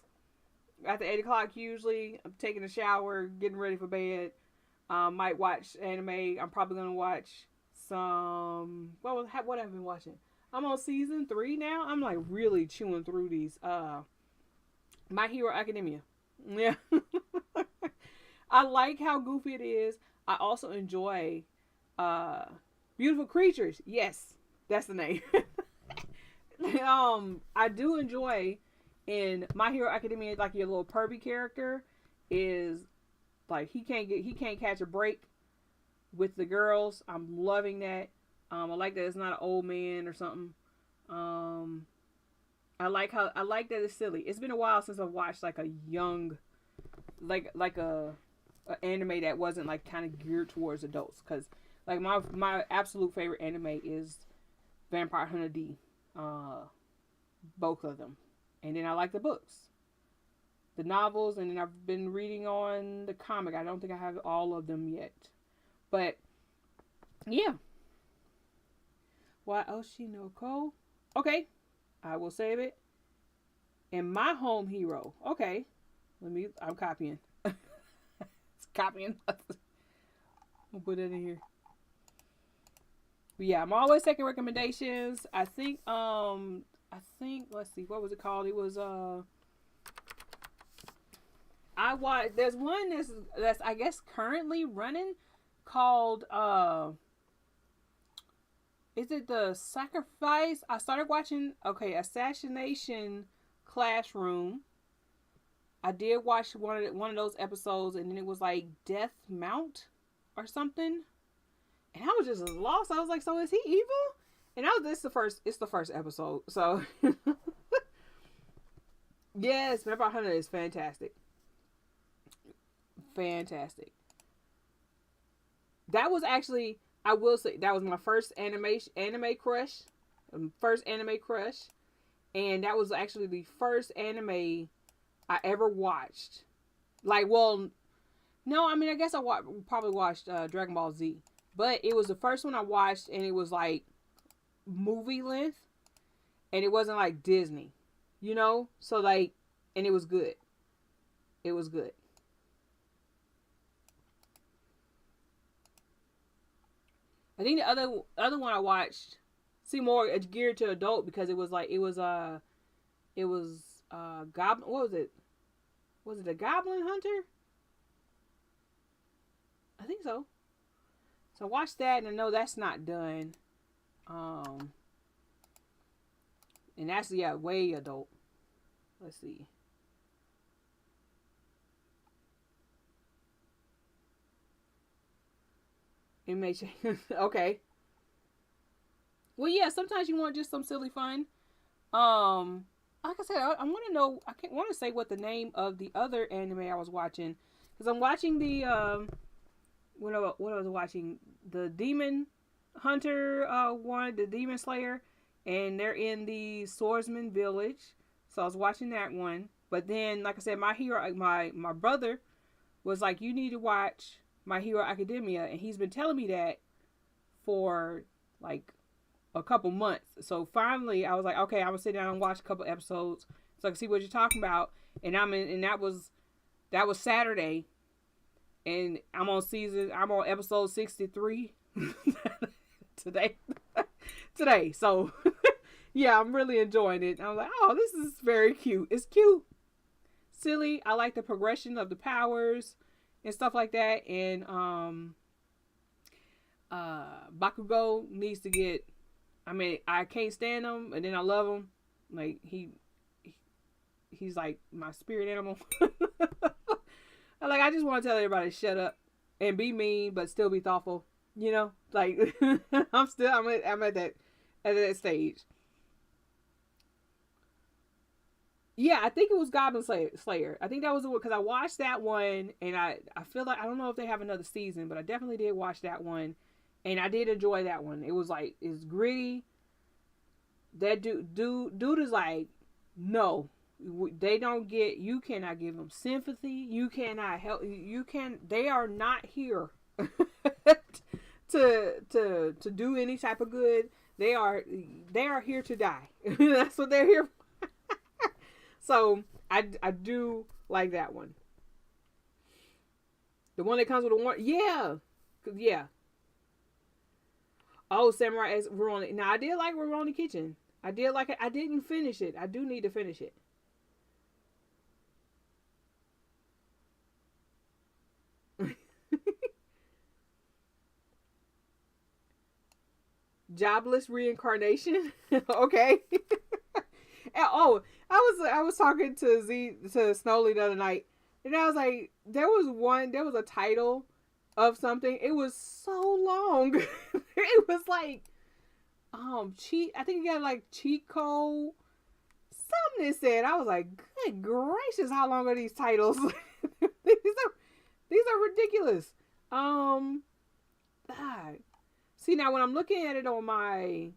after 8 o'clock. Usually I'm taking a shower, getting ready for bed. Might watch anime. I'm probably gonna watch some. What have I been watching? I'm on season 3 now. I'm like really chewing through these. My Hero Academia. Yeah. I like how goofy it is. I also enjoy Beautiful Creatures. Yes, that's the name. I do enjoy in My Hero Academia, like your little pervy character is like he can't catch a break with the girls. I'm loving that. I like that it's not an old man or something. I like that it's silly. It's been a while since I've watched like a young, like a anime that wasn't like kind of geared towards adults. Cause like my absolute favorite anime is Vampire Hunter D, both of them, and then I like the books, the novels, and then I've been reading on the comic. I don't think I have all of them yet, but yeah. Why Oshinoko? Okay, I will save it. And my home hero. Okay, I'm copying. It's copying. I'll put it in here. But yeah, I'm always taking recommendations. I think let's see, what was it called? It was I watched. There's one that's I guess currently running called is it The Sacrifice? I started watching Assassination Classroom. I did watch one of those episodes, and then it was like Death Mount or something. And I was just lost. I was like, so is he evil? And it's the first episode. So yes, Vampire Hunter is fantastic. Fantastic. That was actually, I will say, that was my first anime crush. first anime crush, and that was actually the first anime I ever watched. Like, well, no, I mean, I guess probably watched Dragon Ball Z, but it was the first one I watched, and it was like movie length, and it wasn't like Disney, you know. So like, and it was good. It was good. I think the other one I watched, see, more geared to adult because it was like it was Goblin. What was it? Was it a Goblin Hunter? I think so. So I watched that, and I know that's not done. Um, and that's, yeah, way adult. Let's see. It may change. Okay. Well, yeah. Sometimes you want just some silly fun. Like I said, I want to know. I can't want to say what the name of the other anime I was watching, because I'm watching the what I was watching, the Demon Hunter one, the Demon Slayer, and they're in the Swordsman Village. So I was watching that one. But then, like I said, my brother was like, you need to watch My Hero Academia, and he's been telling me that for like a couple months. So finally, I was like, okay, I'm gonna sit down and watch a couple episodes so I can see what you're talking about. And that was Saturday, and I'm on episode 63 today. Today, so yeah, I'm really enjoying it. I was like, oh, this is very cute. It's cute, silly. I like the progression of the powers and stuff like that. And Bakugo needs to get. I mean, I can't stand him, and then I love him. Like he's like my spirit animal. I just want to tell everybody to shut up and be mean, but still be thoughtful. You know, like I'm at that stage. Yeah, I think it was Goblin Slayer. I think that was the one, because I watched that one, and I feel like, I don't know if they have another season, but I definitely did watch that one, and I did enjoy that one. It was like, it's gritty. That dude is like, no, they don't get. You cannot give them sympathy. You cannot help. They are not here to do any type of good. They are here to die. That's what they're here for. So I do like that one. The one that comes with a warrant. Yeah. Yeah. Oh, Samurai X Rurouni. Now, I did like Rurouni Kitchen. I did like it. I didn't finish it. I do need to finish it. Jobless reincarnation. Okay. Oh, I was talking to Snowly the other night, and I was like, there was a title of something. It was so long. It was like cheat. I think it got like cheat code. Something it said. I was like, good gracious, how long are these titles? these are ridiculous. God. See, now when I'm looking at it on my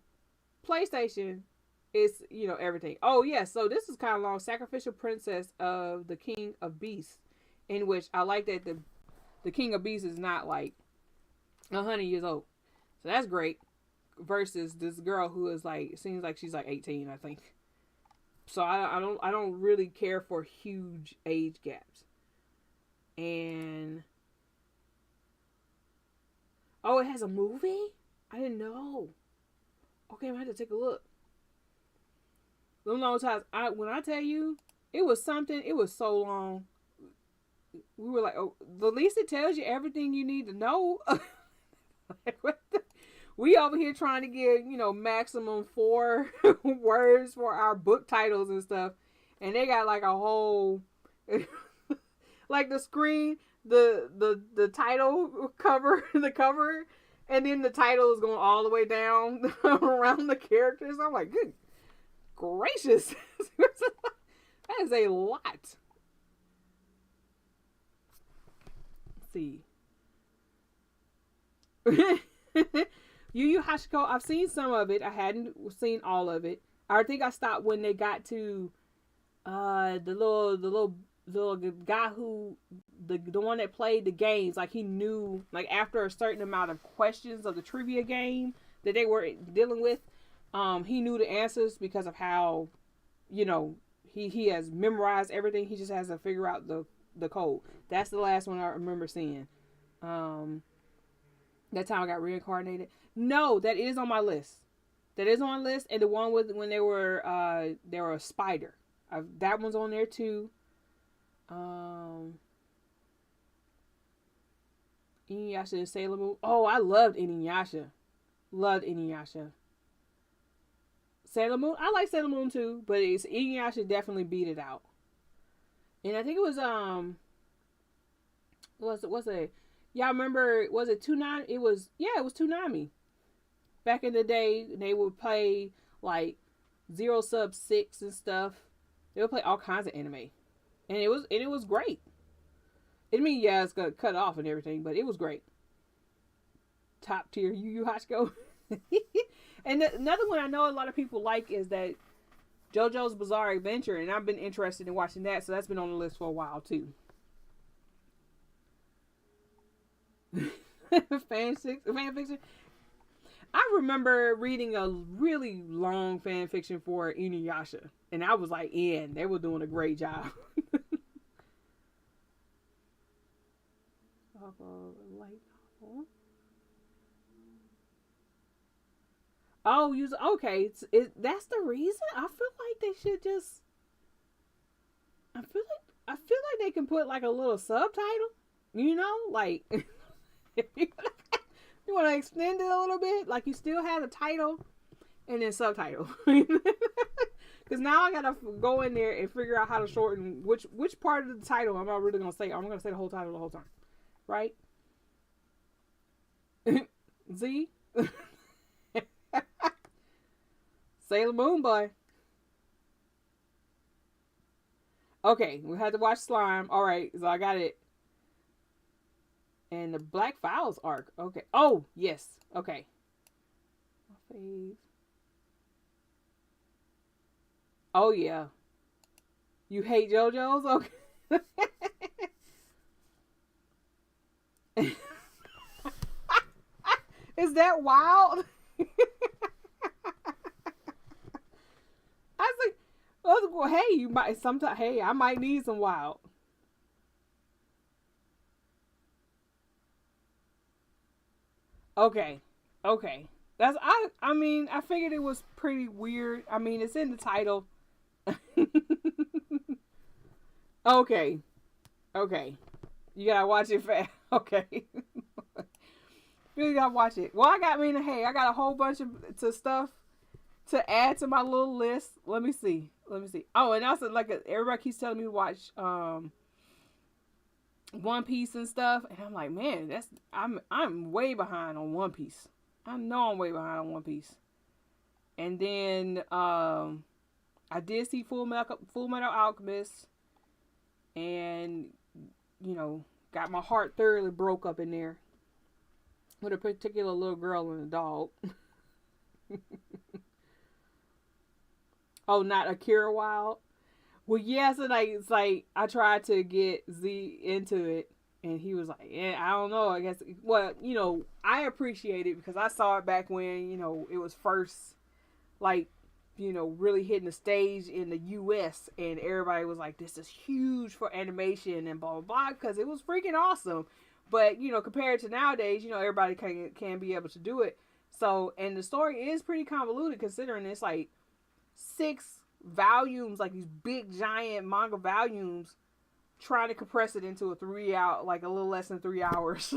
PlayStation, it's, everything. Oh, yeah, so this is kind of long. Sacrificial Princess of the King of Beasts, in which I like that the King of Beasts is not like 100 years old. So that's great. Versus this girl who is like, seems like she's like 18, I think. So I don't really care for huge age gaps. And oh, it has a movie? I didn't know. Okay, I'm gonna have to take a look. Long times. When I tell you, it was something. It was so long. We were like, oh, the least it tells you everything you need to know. We over here trying to get, maximum 4 words for our book titles and stuff, and they got like a whole, like the screen, the title cover, the cover, and then the title is going all the way down around the characters. I'm like, good gracious. That is a lot. Let's see. Yu Yu Hashiko, I've seen some of it. I hadn't seen all of it. I think I stopped when they got to the little guy who the one that played the games. Like he knew, like after a certain amount of questions of the trivia game that they were dealing with, he knew the answers because of how, you know, he has memorized everything. He just has to figure out the code. That's the last one I remember seeing. That time I got reincarnated. No, that is on my list. That is on my list. And the one with when they were a spider. That one's on there too. Inuyasha and Sailor Moon. Oh, I loved Inuyasha. Loved Inuyasha. Sailor Moon. I like Sailor Moon too, but it's Inuyasha definitely beat it out. And I think it was what's it? Y'all remember? Was it Toonami? It was Toonami. Back in the day, they would play like Zero Sub 6 and stuff. They would play all kinds of anime, and it was great. I mean, yeah, it's gonna cut off and everything, but it was great. Top tier Yu Yu Hakusho. And another one I know a lot of people like is that JoJo's Bizarre Adventure, and I've been interested in watching that, so that's been on the list for a while too. fan fiction. I remember reading a really long fan fiction for Inuyasha, and I was like, they were doing a great job. Oh, okay. That's the reason. I feel like they should just. I feel like they can put like a little subtitle. You know, like if you want to extend it a little bit, like you still have a title and then subtitle. Because now I gotta go in there and figure out how to shorten which part of the title I'm not really gonna say. I'm gonna say the whole title the whole time, right? Z. Sailor Moon boy. Okay, we had to watch Slime. All right, so I got it. And the Black Files arc. Okay. Oh, yes. Okay. My fave. Oh, yeah. You hate JoJo's? Okay. Is that wild? I was like, hey, you might sometimes. Hey, I might need some wild. Okay, that's I mean, I figured it was pretty weird. I mean, it's in the title. Okay, you gotta watch it fast. Okay, you gotta watch it. Well, I got a whole bunch of stuff to add to my little list. Let me see. Oh, and also everybody keeps telling me to watch One Piece and stuff, and I'm like, man, I'm way behind on One Piece. I know I'm way behind on One Piece. And then I did see Full Metal Alchemist, and got my heart thoroughly broke up in there with a particular little girl and a dog. Oh, not Akira Wild. Well, yeah, so it's like I tried to get Z into it, and he was like, "Yeah, I don't know. I guess." Well, I appreciate it because I saw it back when it was first, really hitting the stage in the U.S. and everybody was like, "This is huge for animation and blah blah blah," because it was freaking awesome. But compared to nowadays, everybody can be able to do it. So, and the story is pretty convoluted considering it's like 6 volumes, like these big giant manga volumes, trying to compress it into a little less than 3 hours.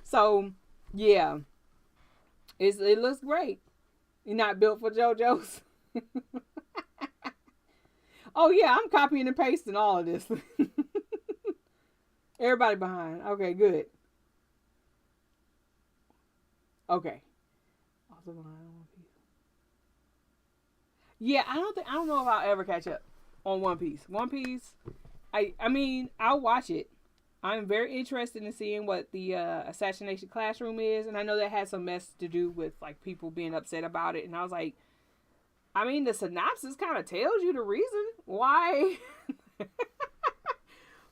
So yeah, it looks great. You're not built for JoJo's. Oh yeah, I'm copying and pasting all of this. Everybody behind. Okay, good. Okay. Also behind One Piece. Yeah, I don't know if I'll ever catch up on One Piece. One Piece, I mean, I'll watch it. I'm very interested in seeing what the assassination classroom is, and I know that has some mess to do with like people being upset about it. And I was like, I mean, the synopsis kind of tells you the reason why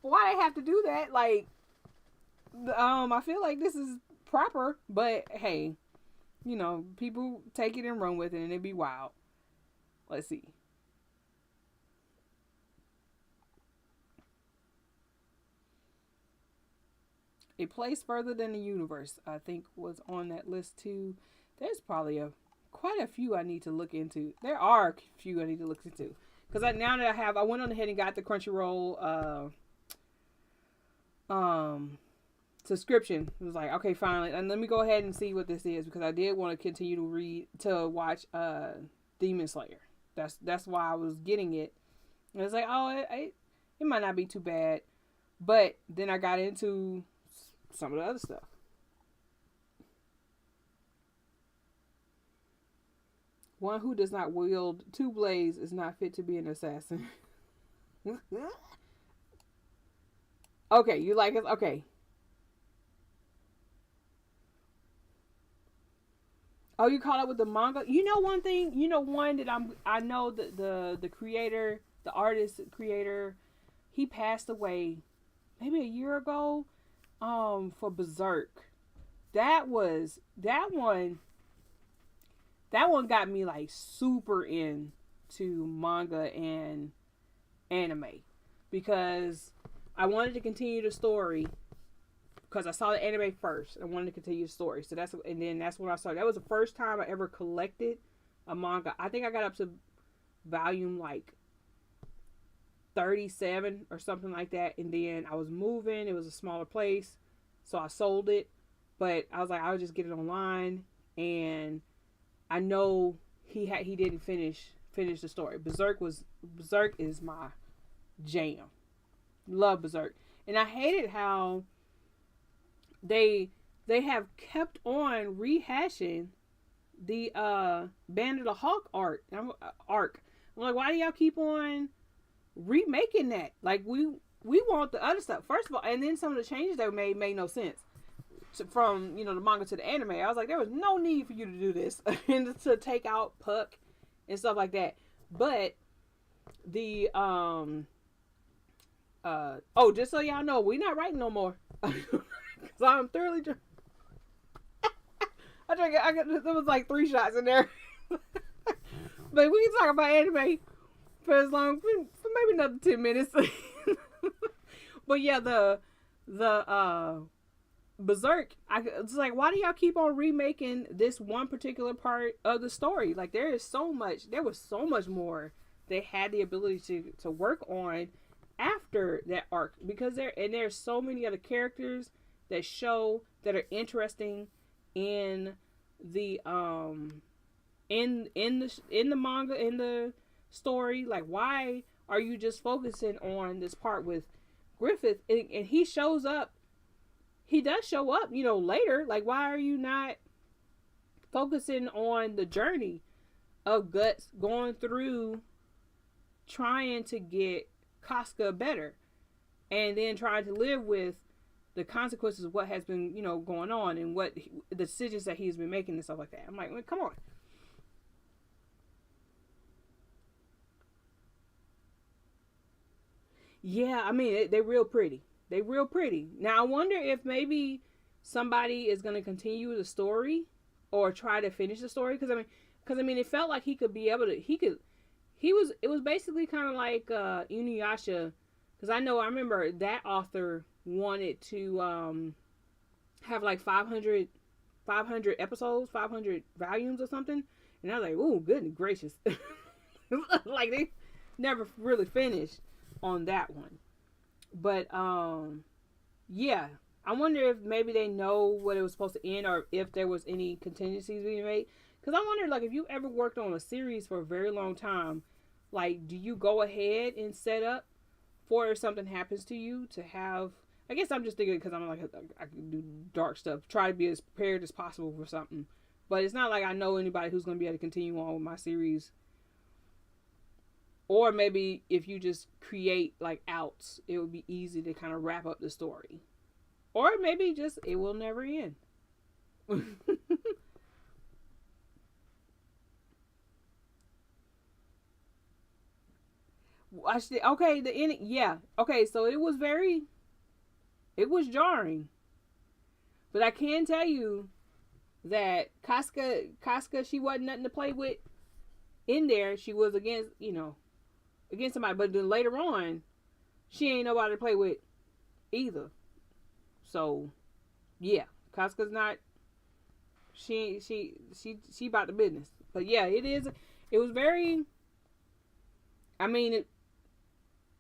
why they have to do that. Like, I feel like this is proper, but hey, you know, people take it and run with it, and it'd be wild. Let's see. A place further than the universe, I think, was on that list too. There's probably quite a few I need to look into. There are a few I need to look into because now that I went on ahead and got the Crunchyroll subscription. It was like, okay, finally, and let me go ahead and see what this is because I did want to continue to watch Demon Slayer. That's why I was getting it. And it's like, oh, it might not be too bad, but then I got into some of the other stuff. One who does not wield two blades is not fit to be an assassin. Okay, you like it? Okay. Oh, you caught up with the manga? You know one thing? You know one that I know that the creator, the artist creator, he passed away maybe a year ago for Berserk. That one got me like super into manga and anime because I wanted to continue the story because I saw the anime first. I wanted to continue the story. So that's when I started. That was the first time I ever collected a manga. I think I got up to volume like 37 or something like that. And then I was moving. It was a smaller place. So I sold it. But I was like, I'll just get it online. And I know he didn't finish the story. Berserk is my jam. Love Berserk. And I hated how they have kept on rehashing the Band of the Hawk arc. I'm like, why do y'all keep on remaking that? Like we want the other stuff first of all, and then some of the changes they made no sense from the manga to the anime. I was like, there was no need for you to do this and to take out Puck and stuff like that. But the just so y'all know, we're not writing no more. Cause I'm thoroughly drunk. I got there was like 3 shots in there. But we can talk about anime for as long for maybe another 10 minutes. But yeah, the Berserk, it's like, why do y'all keep on remaking this one particular part of the story? Like there was so much more they had the ability to work on after that arc, because there's so many other characters that are interesting in the in the manga, in the story. Like, why are you just focusing on this part with Griffith and he shows up? He does show up, later. Like, why are you not focusing on the journey of Guts going through trying to get Casca better and then trying to live with the consequences of what has been, going on and the decisions that he's been making and stuff like that. I'm like, come on. Yeah, I mean, they're real pretty. They real pretty. Now, I wonder if maybe somebody is going to continue the story or try to finish the story. Because I mean, it felt like he could be able to, it was basically kind of like Inuyasha. Because I remember that author wanted to have like 500 episodes, 500 volumes or something. And I was like, oh, goodness gracious. Like, they never really finished on that one. But yeah, I wonder if maybe they know what it was supposed to end, or if there was any contingencies being made. Because I wonder, like, if you ever worked on a series for a very long time, like, do you go ahead and set up for if something happens to you to have? I guess I'm just thinking because I'm like, I can do dark stuff, try to be as prepared as possible for something. But it's not like I know anybody who's going to be able to continue on with my series Or maybe if you just create like outs, it would be easy to kind of wrap up the story. Or maybe just it will never end. Okay, the ending, yeah. Okay, so it was jarring. But I can tell you that Casca, she wasn't nothing to play with in there. She was against, against somebody. But then later on, she ain't nobody to play with either. So, yeah, Casca's not. She about the business. But yeah, it is. It was very. I mean,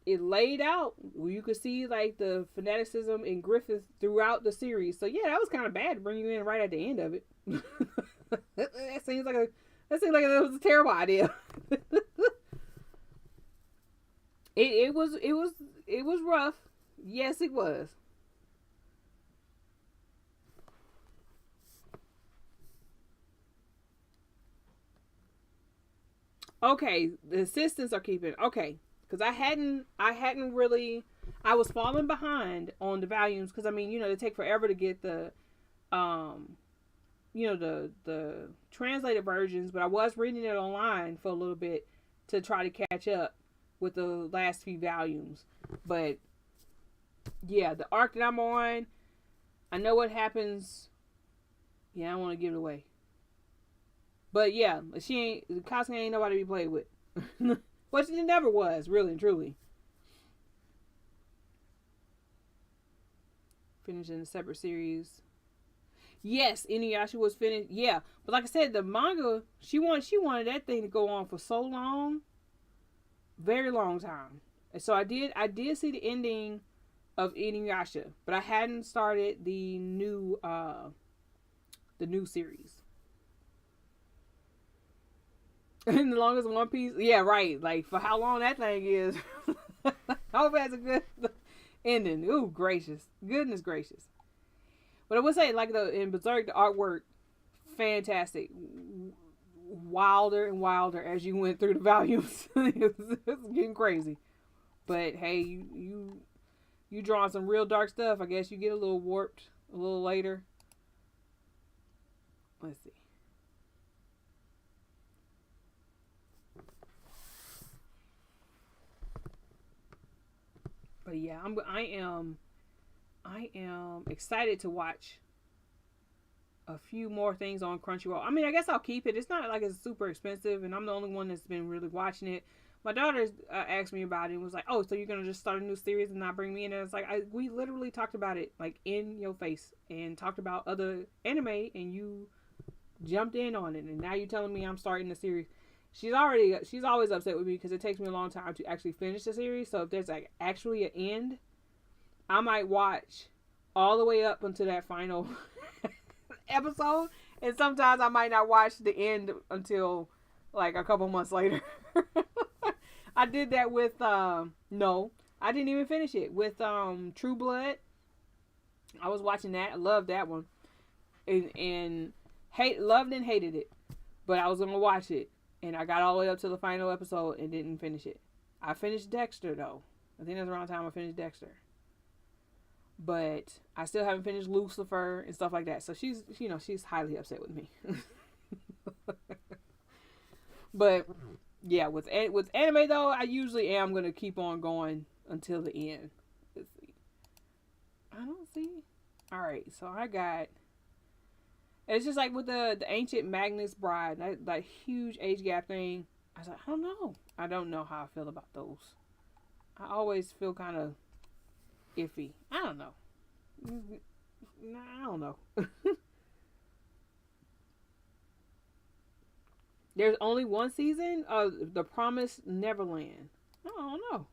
it laid out. You could see like the fanaticism in Griffith throughout the series. So yeah, that was kind of bad to bring you in right at the end of it. that seems like it was a terrible idea. it was rough. Yes, it was. Okay, the assistants are keeping. Okay, because I hadn't really. I was falling behind on the volumes because I mean, they take forever to get the, the translated versions. But I was reading it online for a little bit to try to catch up with the last few volumes. But yeah, the arc that I'm on, I know what happens. Yeah, I don't want to give it away. But yeah, Casca ain't nobody to be played with. Which it never was, really and truly. Finishing a separate series. Yes, Inuyasha was finished. Yeah, but like I said, the manga, she wanted that thing to go on for so long, very long time. And so I did see the ending of Inuyasha, but I hadn't started the new series. And the longest One Piece, yeah, right. Like for how long that thing is. I hope it has a good ending. Ooh, gracious, goodness gracious. But I would say, like in Berserk, the artwork, fantastic, wilder and wilder as you went through the volumes. It's getting crazy. But hey, you drawing some real dark stuff. I guess you get a little warped a little later. Let's see. But yeah, I am excited to watch a few more things on Crunchyroll. I mean, I guess I'll keep it. It's not like it's super expensive, and I'm the only one that's been really watching it. My daughter asked me about it and was like, "Oh, so you're gonna just start a new series and not bring me in?" And it's like we literally talked about it like in your face and talked about other anime, and you jumped in on it, and now you're telling me I'm starting the series. She's always upset with me because it takes me a long time to actually finish the series. So if there's like actually an end, I might watch all the way up until that final episode, and sometimes I might not watch the end until like a couple months later. I did that with no, I didn't even finish it with True Blood. I was watching that. I loved that one, and loved and hated it, but I was gonna watch it. And I got all the way up to the final episode and didn't finish it. I finished Dexter though. I think that's around the time I finished Dexter. But I still haven't finished Lucifer and stuff like that. So she's highly upset with me. But yeah, with anime though, I usually am gonna keep on going until the end. Let's see. I don't see. All right, so I got. It's just like with the Ancient Magnus Bride, that huge age gap thing. I was like, I don't know. I don't know how I feel about those. I always feel kind of iffy. I don't know. I don't know. There's only one season of The Promised Neverland. I don't know.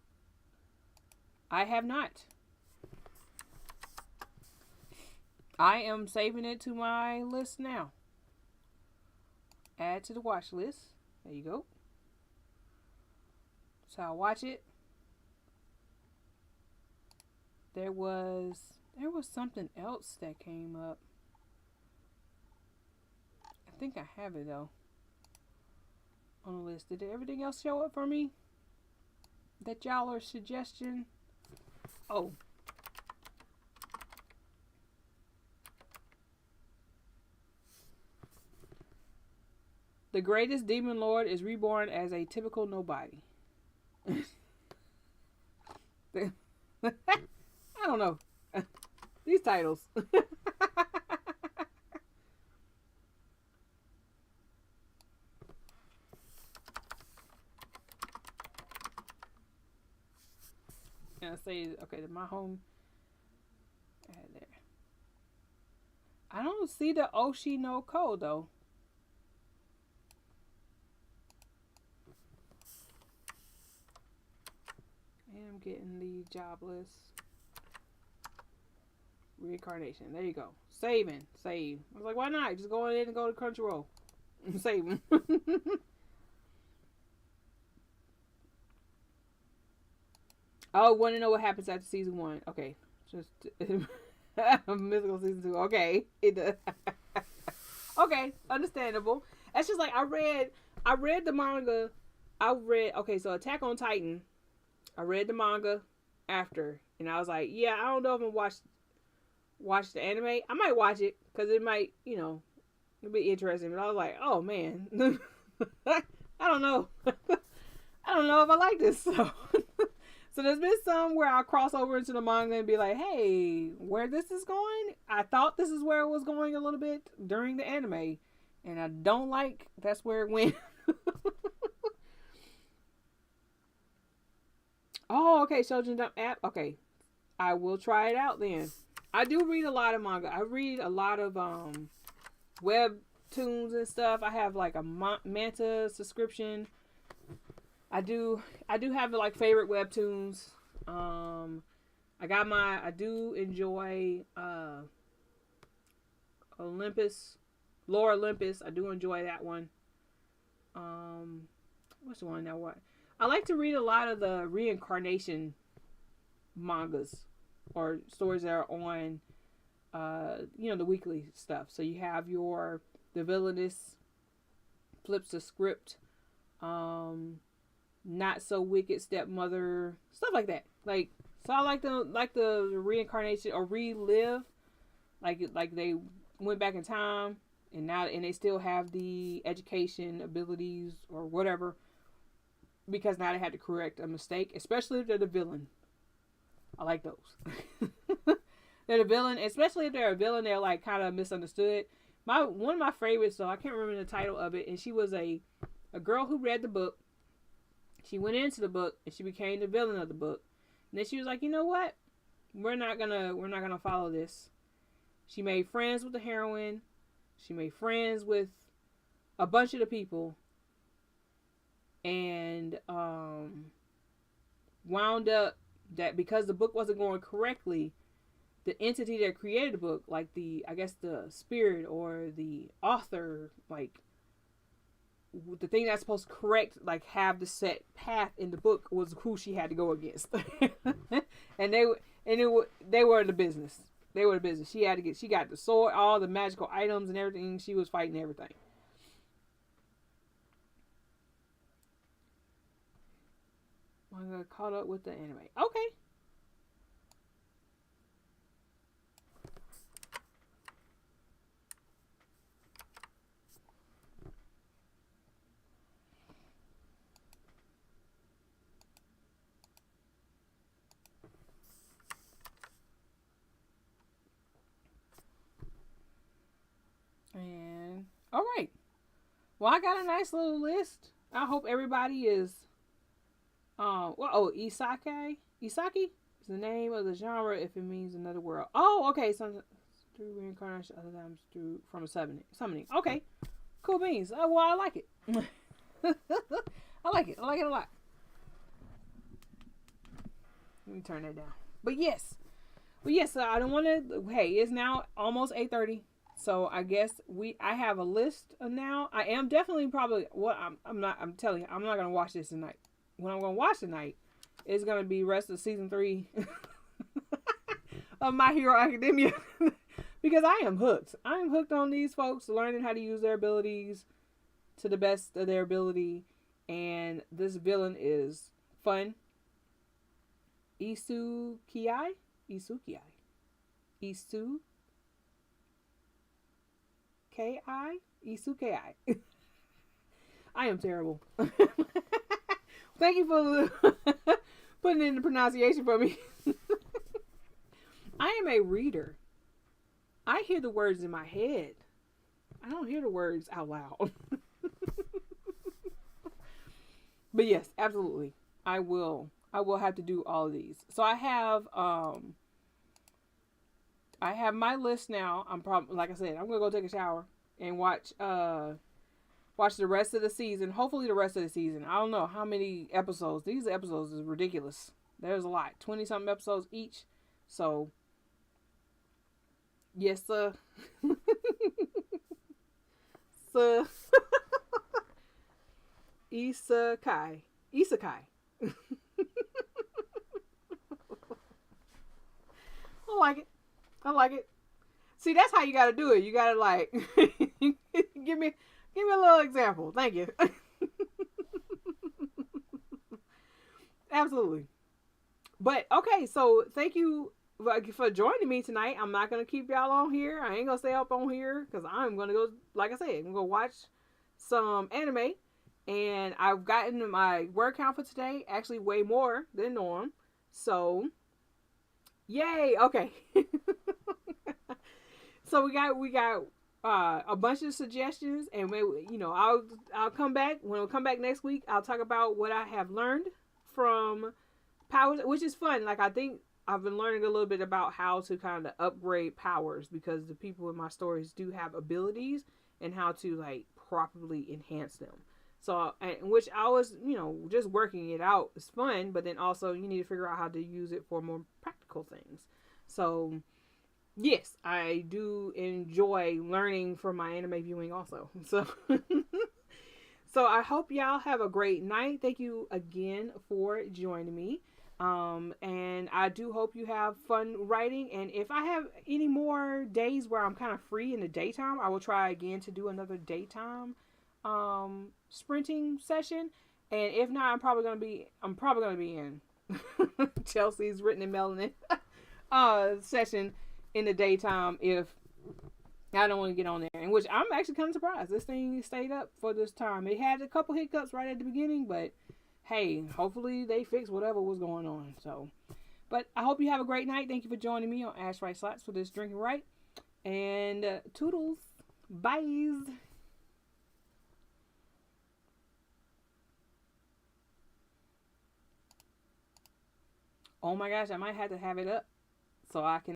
I have not. I am saving it to my list now. Add to the watch list. There you go. So I'll watch it. There was something else that came up. I think I have it though on the list. Did everything else show up for me? that y'all are suggesting. Oh, the greatest demon lord is reborn as a typical nobody. I don't know. These titles. And I say, okay, my home. There. I don't see the Oshi no Ko though. And I'm getting the jobless reincarnation. There you go. Saving. Save. I was like, why not? Just go in and go to Crunchyroll. Save them. Oh, want to know what happens after season 1? Okay. Just mythical season 2. Okay. Okay. Understandable. That's just like I read the manga. Okay, so Attack on Titan. I read the manga after, and I was like, yeah, I don't know if I'm gonna watch the anime. I might watch it because it might, it'll be interesting. But I was like, oh man, I don't know. I don't know if I like this. So, so there's been some where I'll cross over into the manga and be like, hey, where this is going? I thought this is where it was going a little bit during the anime, and I don't like that's where it went. Oh, okay, Shoujin Jump app. Okay, I will try it out then. I do read a lot of manga. I read a lot of webtoons and stuff. I have like a Manta subscription. I do have like favorite webtoons. I do enjoy Olympus, Lore Olympus. I do enjoy that one. What's the one now? What? I like to read a lot of the reincarnation mangas or stories that are on, the weekly stuff. So you have the villainous flips the script, not so wicked stepmother, stuff like that. Like, so I like the reincarnation or relive, like they went back in time and they still have the education abilities or whatever. Because now they had to correct a mistake, especially if they're the villain. I like those. They're the villain, especially if they're a villain, they're like kind of misunderstood. One of my favorites, though, I can't remember the title of it, and she was a girl who read the book. She went into the book and she became the villain of the book. And then she was like, you know what? We're not gonna follow this. She made friends with the heroine. She made friends with a bunch of the people. And wound up that because the book wasn't going correctly, the entity that created the book, like the spirit or the author, like the thing that's supposed to correct, like have the set path in the book, was who she had to go against. And they were the business. They were the business. She got the sword, all the magical items and everything. She was fighting everything. I got caught up with the anime. Okay. And all right. Well, I got a nice little list. I hope everybody is Isekai? Isaki is the name of the genre if it means another world. Oh, okay. So through reincarnation, other times through from a summoning. Okay. Cool beans. Well, I like it. I like it. I like it a lot. Let me turn that down. But yes. I don't want to. Hey, it's now almost 8:30. So I guess I have a list now. I am definitely probably I'm telling you, I'm not gonna watch this tonight. What I'm gonna watch tonight is gonna be rest of season 3 of My Hero Academia. Because I am hooked. I am hooked on these folks learning how to use their abilities to the best of their ability. And this villain is fun. Isukiai, Isukiai, Isu Ki, Isukai. I am terrible. Thank you for putting in the pronunciation for me. I am a reader. I hear the words in my head. I don't hear the words out loud. But yes, absolutely. I will. I will have to do all of these. So I have my list now. I'm probably, like I said, I'm gonna go take a shower and watch the rest of the season. Hopefully the rest of the season. I don't know how many episodes. These episodes is ridiculous. There's a lot. 20 something episodes each. So yes, sir. Sir. Isekai. Isekai. I like it. I like it. See, that's how you gotta do it. You gotta like give me a little example. Thank you. Absolutely. But okay, so thank you for joining me tonight. I'm not gonna keep y'all on here. I ain't gonna stay up on here because I'm gonna go. Like I said, I'm gonna watch some anime, and I've gotten my word count for today. Actually, way more than norm. So, yay! Okay. So we got a bunch of suggestions, and maybe, I'll come back when we come back next week. I'll talk about what I have learned from powers, which is fun. Like, I think I've been learning a little bit about how to kind of upgrade powers because the people in my stories do have abilities and how to like properly enhance them. So, which I was, just working it out is fun, but then also you need to figure out how to use it for more practical things. So, yes, I do enjoy learning from my anime viewing also. So, so I hope y'all have a great night. Thank you again for joining me. And I do hope you have fun writing. And if I have any more days where I'm kind of free in the daytime, I will try again to do another daytime sprinting session. And if not, I'm probably gonna be in Chelsea's written in melanin session in the daytime if I don't want to get on there. In which I'm actually kind of surprised this thing stayed up for this time. It had a couple hiccups right at the beginning, but hey, hopefully they fix whatever was going on. So, but I hope you have a great night. Thank you for joining me on Ash Right Slots for this Drinking Right. And toodles. Byes. Oh my gosh, I might have to have it up so I can